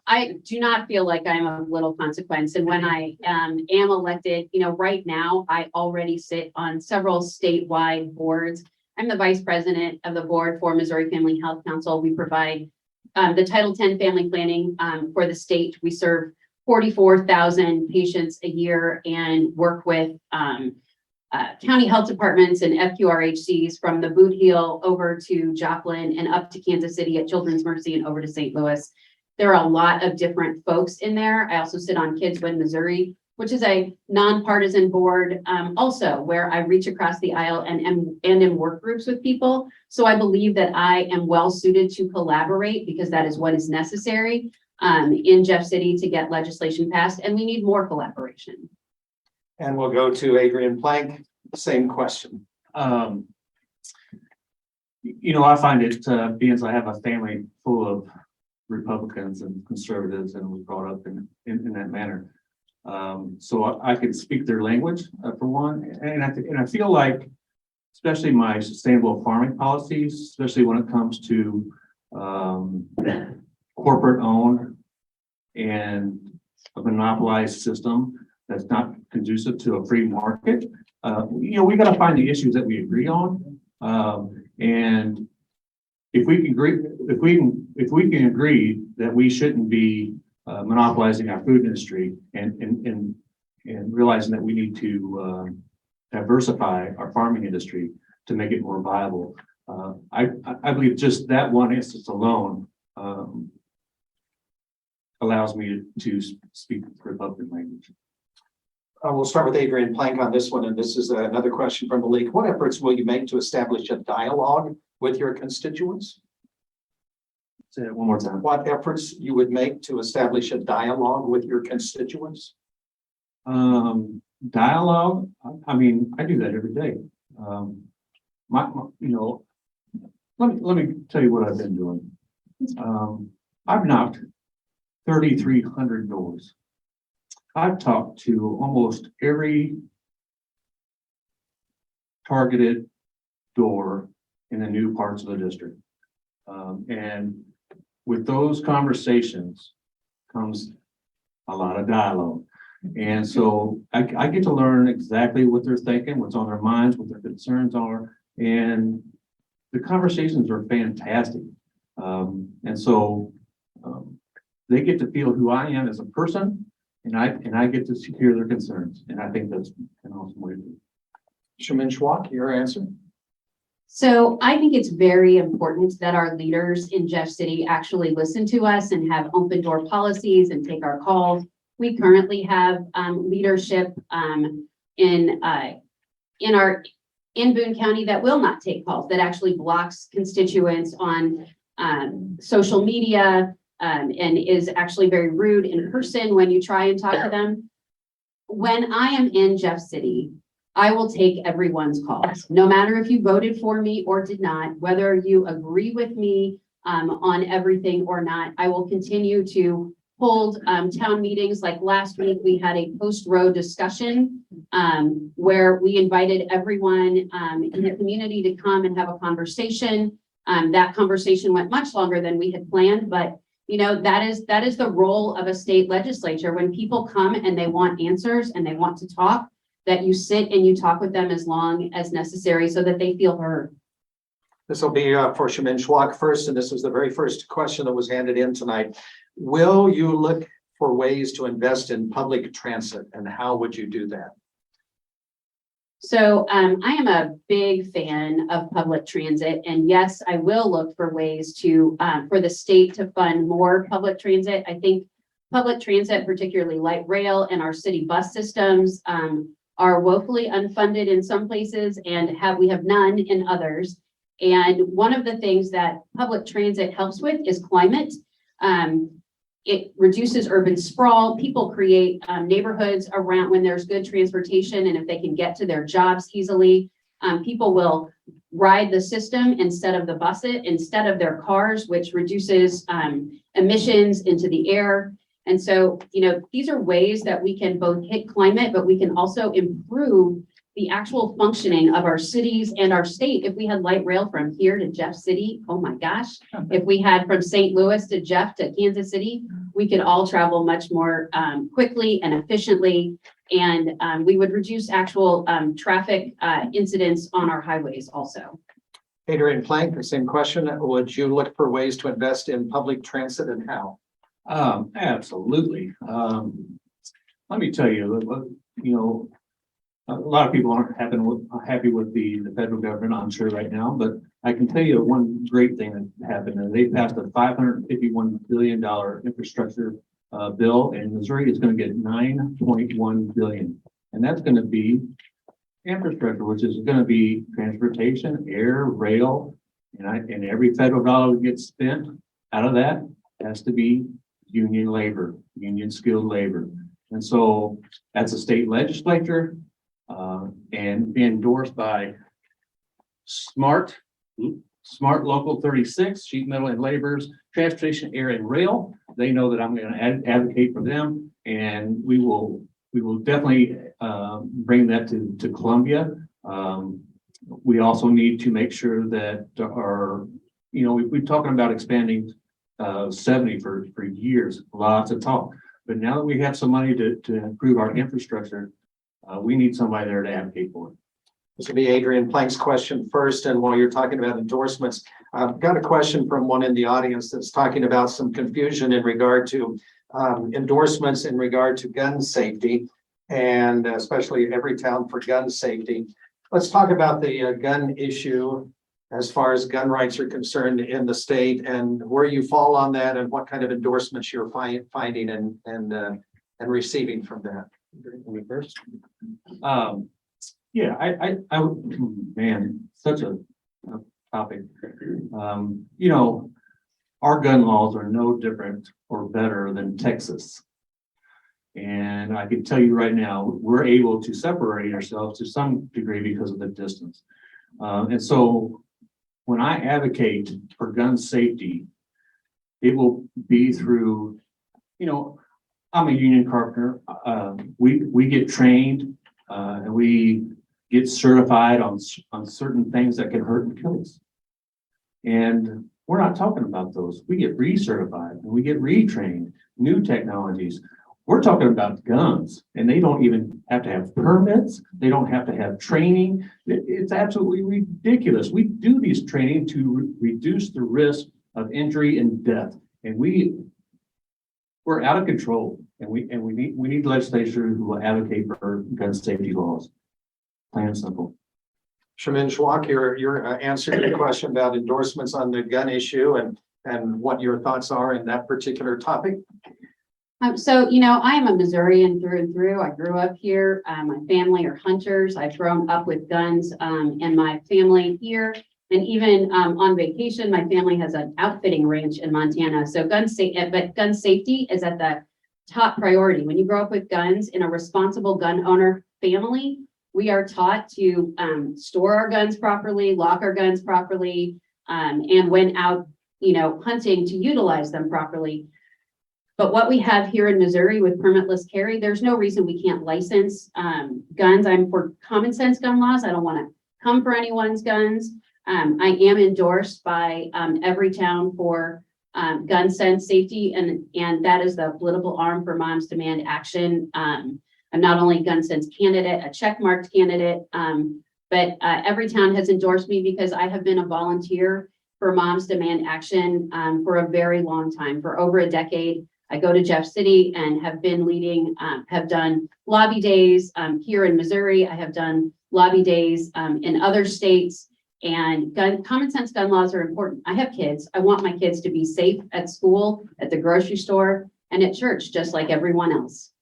I do not feel like I'm of little consequence. And when I am elected, right now, I already sit on several statewide boards. I'm the vice president of the board for Missouri Family Health Council. We provide the Title X family planning for the state. We serve 44,000 patients a year and work with county health departments and FQRHCs from the Boot Heel over to Joplin and up to Kansas City at Children's Mercy and over to St. Louis. There are a lot of different folks in there. I also sit on Kids Win Missouri, which is a nonpartisan board also where I reach across the aisle and in work groups with people. So I believe that I am well suited to collaborate because that is what is necessary in Jeff City to get legislation passed, and we need more collaboration. And we'll go to Adrian Plank, same question. I find it, being as I have a family full of Republicans and conservatives and was brought up in that manner. So I can speak their language for one, and I feel like, especially my sustainable farming policies, especially when it comes to corporate owned and a monopolized system that's not conducive to a free market. We got to find the issues that we agree on, and if we can agree that we shouldn't be monopolizing our food industry and realizing that we need to diversify our farming industry to make it more viable. I believe just that one instance alone allows me to speak Republican language. We'll start with Adrian Plank on this one, and this is another question from the league. What efforts will you make to establish a dialogue with your constituents? Say it one more time. What efforts you would make to establish a dialogue with your constituents? Dialogue. I mean, I do that every day. Let me tell you what I've been doing. I've knocked 3,300 doors. I've talked to almost every targeted door in the new parts of the district. And with those conversations comes a lot of dialogue. And so I get to learn exactly what they're thinking, what's on their minds, what their concerns are. And the conversations are fantastic. And so they get to feel who I am as a person, and I get to hear their concerns. And I think that's an awesome way to do it. Shamin Schwak, your answer? So I think it's very important that our leaders in Jeff City actually listen to us and have open door policies and take our calls. We currently have leadership in Boone County that will not take calls, that actually blocks constituents on social media and is actually very rude in person when you try and talk to them. When I am in Jeff City, I will take everyone's calls, no matter if you voted for me or did not, whether you agree with me on everything or not. I will continue to hold town meetings. Like last week, we had a post-road discussion where we invited everyone in the community to come and have a conversation. That conversation went much longer than we had planned, but that is the role of a state legislature. When people come and they want answers and they want to talk, that you sit and you talk with them as long as necessary so that they feel heard. This will be for Shamin Schwak first, and this was the very first question that was handed in tonight. Will you look for ways to invest in public transit, and how would you do that? So I am a big fan of public transit, and yes, I will look for ways to for the state to fund more public transit. I think public transit, particularly light rail and our city bus systems, are woefully unfunded in some places and we have none in others. And one of the things that public transit helps with is climate. It reduces urban sprawl. People create neighborhoods around when there's good transportation and if they can get to their jobs easily, people will ride the system instead of the bus it, instead of their cars, which reduces emissions into the air. And so, these are ways that we can both hit climate, but we can also improve the actual functioning of our cities and our state. If we had light rail from here to Jeff City, oh my gosh. If we had from St. Louis to Jeff to Kansas City, we could all travel much more quickly and efficiently. And we would reduce actual traffic incidents on our highways also. Adrian Plank, the same question. Would you look for ways to invest in public transit and how? Absolutely. Let me tell you, a lot of people aren't happy with the federal government, I'm sure right now, but I can tell you one great thing that happened, and they passed a $551 billion infrastructure bill, and Missouri is going to get $9.1 billion. And that's going to be infrastructure, which is going to be transportation, air, rail, and every federal dollar that gets spent out of that has to be union labor, union skilled labor. And so that's a state legislature and be endorsed by Smart Local 36, sheet metal and laborers, transportation, air and rail. They know that I'm going to advocate for them, and we will definitely bring that to Columbia. We also need to make sure that we've been talking about expanding 70 for years, lots of talk. But now that we have some money to improve our infrastructure, we need somebody there to advocate for it. This will be Adrian Plank's question first. And while you're talking about endorsements, I've got a question from one in the audience that's talking about some confusion in regard to endorsements in regard to gun safety, and especially Everytown for gun safety. Let's talk about the gun issue as far as gun rights are concerned in the state, and where you fall on that, and what kind of endorsements you're finding and receiving from that. Me first. Yeah, I man, such a topic. Our gun laws are no different or better than Texas. And I can tell you right now, we're able to separate ourselves to some degree because of the distance. And so when I advocate for gun safety, it will be through, I'm a union carpenter. We get trained and we get certified on certain things that can hurt and kill us. And we're not talking about those. We get recertified and we get retrained, new technologies. We're talking about guns, and they don't even have to have permits. They don't have to have training. It's absolutely ridiculous. We do these training to reduce the risk of injury and death. And we're out of control, and we need legislators who will advocate for gun safety laws. Plain and simple. Shamin Schwak, your answer to the question about endorsements on the gun issue and what your thoughts are in that particular topic. So, I am a Missourian through and through. I grew up here. My family are hunters. I've grown up with guns in my family here. And even on vacation, my family has an outfitting ranch in Montana. So gun safety is at the top priority. When you grow up with guns in a responsible gun owner family, we are taught to store our guns properly, lock our guns properly, and when out, hunting, to utilize them properly. But what we have here in Missouri with permitless carry, there's no reason we can't license guns. I'm for common sense gun laws. I don't want to come for anyone's guns. I am endorsed by Everytown for gun sense safety, and that is the political arm for Moms Demand Action. I'm not only gun sense candidate, a checkmarked candidate, but Everytown has endorsed me because I have been a volunteer for Moms Demand Action for a very long time, for over a decade. I go to Jeff City and have been leading, have done lobby days here in Missouri. I have done lobby days in other states, and common sense gun laws are important. I have kids. I want my kids to be safe at school, at the grocery store, and at church, just like everyone else.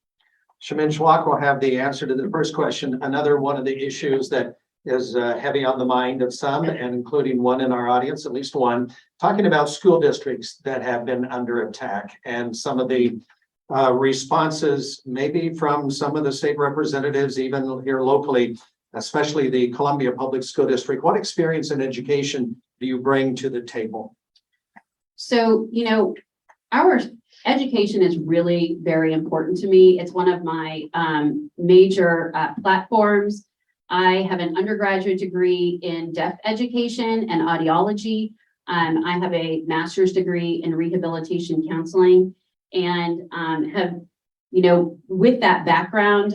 Shamin Schwak will have the answer to the first question. Another one of the issues that is heavy on the mind of some, and including one in our audience, at least one, talking about school districts that have been under attack, and some of the responses maybe from some of the state representatives, even here locally, especially the Columbia Public School District. What experience in education do you bring to the table? So, our education is really very important to me. It's one of my major platforms. I have an undergraduate degree in deaf education and audiology. I have a master's degree in rehabilitation counseling, and have, with that background,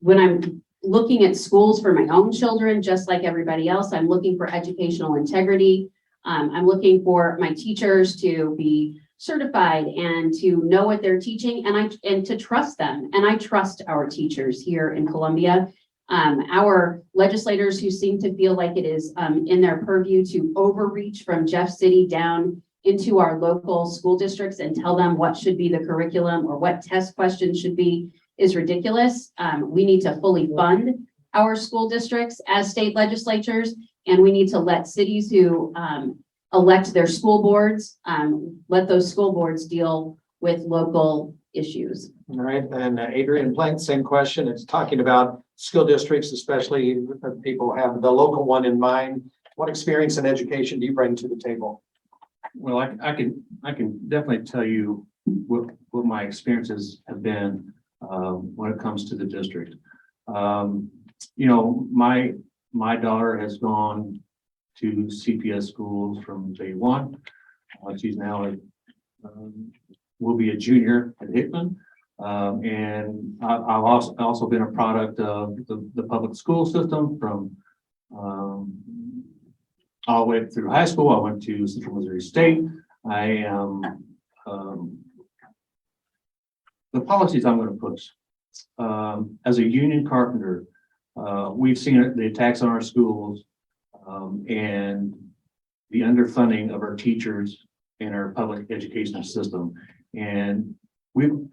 when I'm looking at schools for my own children, just like everybody else, I'm looking for educational integrity. I'm looking for my teachers to be certified and to know what they're teaching, and to trust them. And I trust our teachers here in Columbia. Our legislators who seem to feel like it is in their purview to overreach from Jeff City down into our local school districts and tell them what should be the curriculum or what test questions should be is ridiculous. We need to fully fund our school districts as state legislatures, and we need to let cities who elect their school boards, let those school boards deal with local issues. All right, and Adrian Plank, same question. It's talking about school districts, especially if people have the local one in mind. What experience in education do you bring to the table? Well, I can definitely tell you what my experiences have been when it comes to the district. My daughter has gone to CPS schools from day one. She's now will be a junior at Hickman. And I've also been a product of the public school system from all the way through high school. I went to Central Missouri State. I am the policies I'm going to push. As a union carpenter, we've seen the attacks on our schools and the underfunding of our teachers and our public education system. And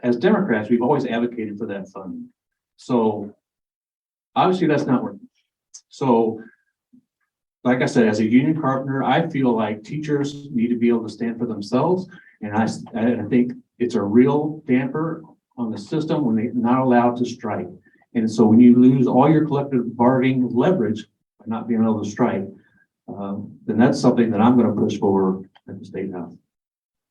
as Democrats, we've always advocated for that funding. So obviously that's not working. So like I said, as a union carpenter, I feel like teachers need to be able to stand for themselves. And I think it's a real damper on the system when they're not allowed to strike. And so when you lose all your collective bargaining leverage by not being able to strike, then that's something that I'm going to push for at the State House.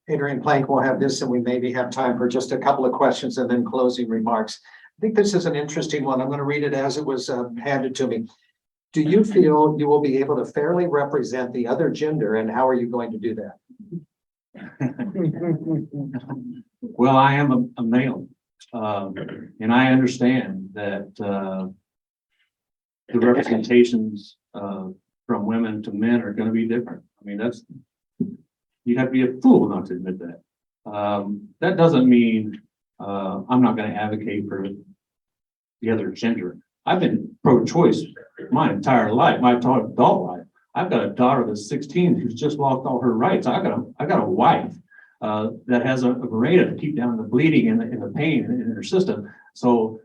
Adrian Plank will have this, and we maybe have time for just a couple of questions and then closing remarks. I think this is an interesting one. I'm going to read it as it was handed to me. Do you feel you will be able to fairly represent the other gender, and how are you going to do that? Well, I am a male, and I understand that the representations from women to men are going to be different. I mean, you'd have to be a fool not to admit that. That doesn't mean I'm not going to advocate for the other gender. I've been pro-choice my entire life, my adult life. I've got a daughter that's 16 who's just lost all her rights. I got a wife that has a Mirena to keep down the bleeding and the pain in her system. So,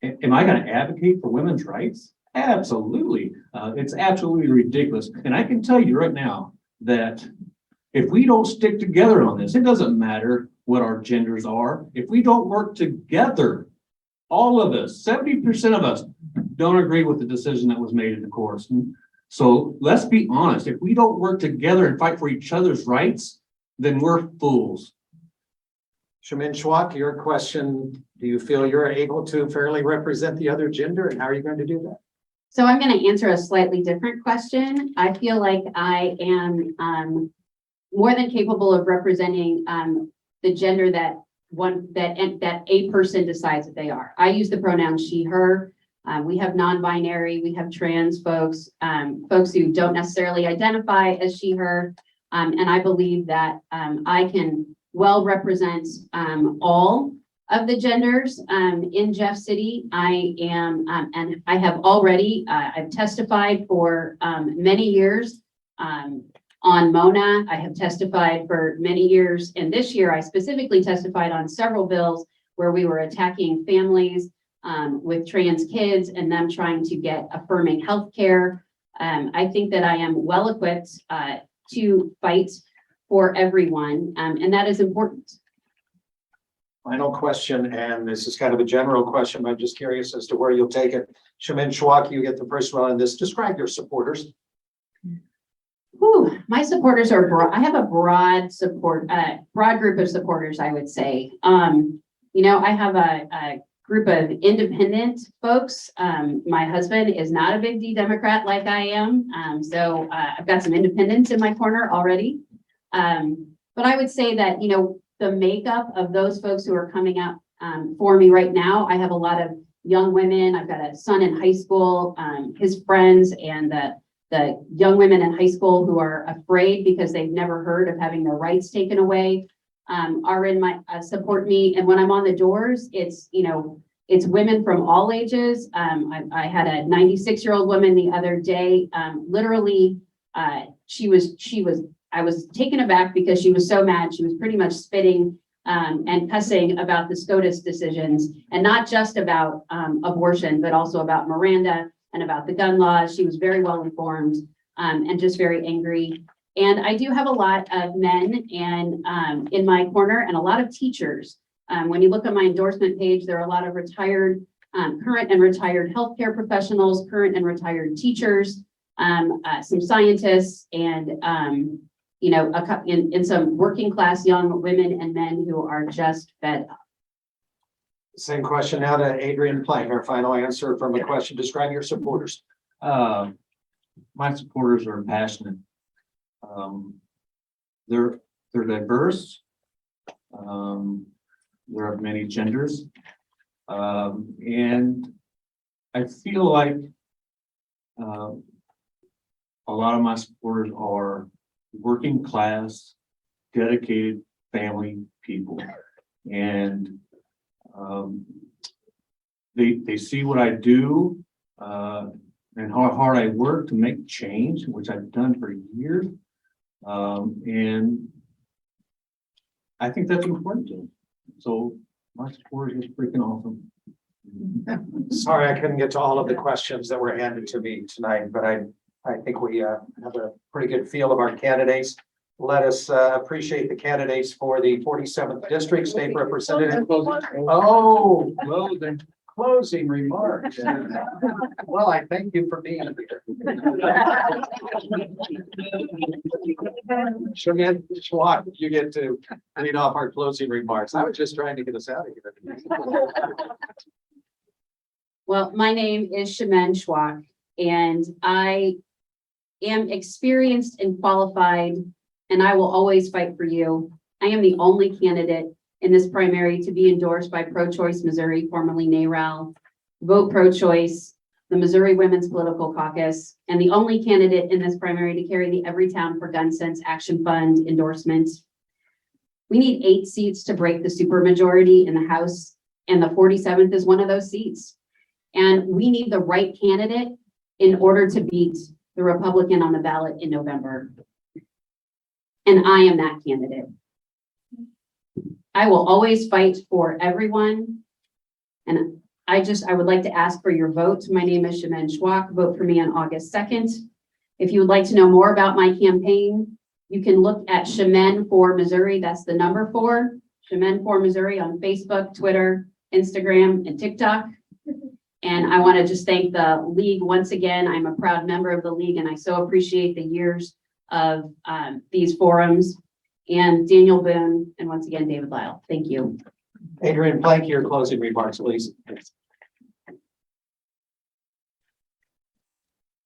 am I going to advocate for women's rights? Absolutely. It's absolutely ridiculous. And I can tell you right now that if we don't stick together on this, it doesn't matter what our genders are. If we don't work together, all of us, 70% of us don't agree with the decision that was made in the courts. So let's be honest. If we don't work together and fight for each other's rights, then we're fools. Shamin Schwak, your question, do you feel you're able to fairly represent the other gender, and how are you going to do that? So I'm going to answer a slightly different question. I feel like I am more than capable of representing the gender that a person decides that they are. I use the pronoun she, her. We have non-binary, we have trans folks, folks who don't necessarily identify as she, her. And I believe that I can well represent all of the genders in Jeff City. I am, and I have already, I've testified for many years on Mona. I have testified for many years. And this year, I specifically testified on several bills where we were attacking families with trans kids and them trying to get affirming healthcare. I think that I am well equipped to fight for everyone, and that is important. Final question, and this is kind of a general question, but I'm just curious as to where you'll take it. Shaman Shwak, you get the first one on this. Describe your supporters. Whew, my supporters are broad. I have a broad broad group of supporters, I would say. I have a group of independent folks. My husband is not a big D Democrat like I am. So I've got some independents in my corner already. But I would say that, the makeup of those folks who are coming out for me right now, I have a lot of young women. I've got a son in high school, his friends, and the young women in high school who are afraid because they've never heard of having their rights taken away, are in my support me. And when I'm on the doors, it's women from all ages. I had a 96-year-old woman the other day. Literally, I was taken aback because she was so mad. She was pretty much spitting and cussing about the SCOTUS decisions, and not just about abortion, but also about Miranda and about the gun laws. She was very well informed and just very angry. And I do have a lot of men and in my corner, and a lot of teachers. When you look at my endorsement page, there are a lot of retired, current and retired healthcare professionals, current and retired teachers, some scientists, and in some working class young women and men who are just fed up. Same question now to Adrian Plank, our final answer from the question. Describe your supporters. My supporters are passionate. They're diverse. They're of many genders. And I feel like a lot of my supporters are working class, dedicated family people. And they see what I do and how hard I work to make change, which I've done for years. And I think that's important to them. So my supporters is freaking awesome. Sorry, I couldn't get to all of the questions that were handed to me tonight, but I think we have a pretty good feel of our candidates. Let us appreciate the candidates for the 47th District State Representative. Oh, closing remarks. Well, I thank you for being here. Shannon Martin, you get to lead off our closing remarks. I was just trying to get us out of here. Well, my name is Shannon Martin, and I am experienced and qualified, and I will always fight for you. I am the only candidate in this primary to be endorsed by Pro-Choice Missouri, formerly NARAL, Vote Pro-Choice, the Missouri Women's Political Caucus, and the only candidate in this primary to carry the Everytown for Gun Sense Action Fund endorsement. We need 8 seats to break the supermajority in the House, and the 47th is one of those seats. And we need the right candidate in order to beat the Republican on the ballot in November. And I am that candidate. I will always fight for everyone. And I would like to ask for your vote. My name is Shannon Schwak. Vote for me on August 2nd. If you would like to know more about my campaign, you can look at Shaman for Missouri. That's the number 4. Shaman for Missouri on Facebook, Twitter, Instagram, and TikTok. And I want to just thank the league once again. I'm a proud member of the league, and I so appreciate the years of these forums. And Daniel Boone, and once again, David Lyle. Thank you. Adrian Plank, your closing remarks, please.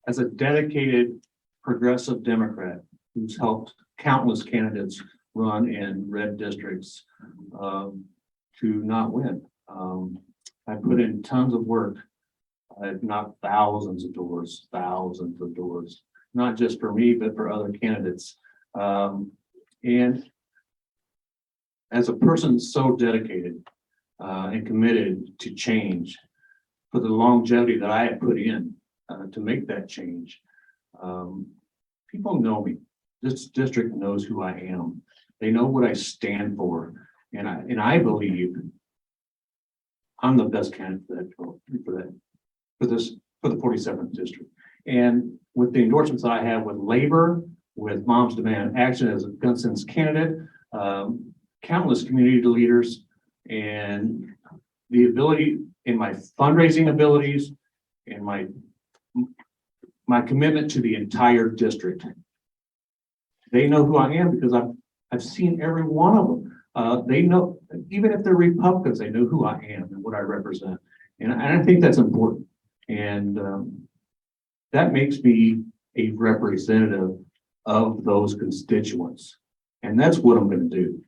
As a dedicated progressive Democrat who's helped countless candidates run in red districts to not win. I put in tons of work. I've knocked thousands of doors, not just for me, but for other candidates. And as a person so dedicated and committed to change, for the longevity that I have put in to make that change, people know me. This district knows who I am. They know what I stand for, and I believe I'm the best candidate for the 47th district. And with the endorsements that I have with labor, with Moms Demand Action as a gun sense candidate, countless community leaders, And the ability in my fundraising abilities and my commitment to the entire district. They know who I am because I've seen every one of them. They know, even if they're Republicans, they know who I am and what I represent. And I think that's important. And that makes me a representative of those constituents. And that's what I'm going to do.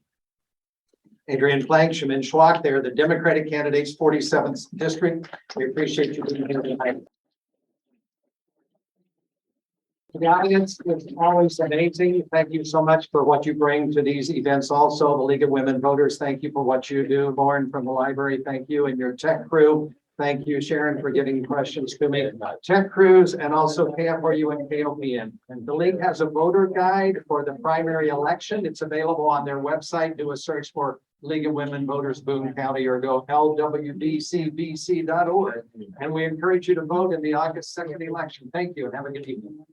Adrian Plank, Shamin Schwak, they're the Democratic candidates, 47th District. We appreciate you being here tonight. The audience is always amazing. Thank you so much for what you bring to these events. Also, the League of Women Voters, thank you for what you do. Lauren from the library, thank you. And your tech crew, thank you, Sharon, for getting questions to me. Tech crews and also KFRU and KOPN. And the league has a voter guide for the primary election. It's available on their website. Do a search for League of Women Voters Boone County or go lwdcbc.org. And we encourage you to vote in the August 2nd election. Thank you and have a good evening.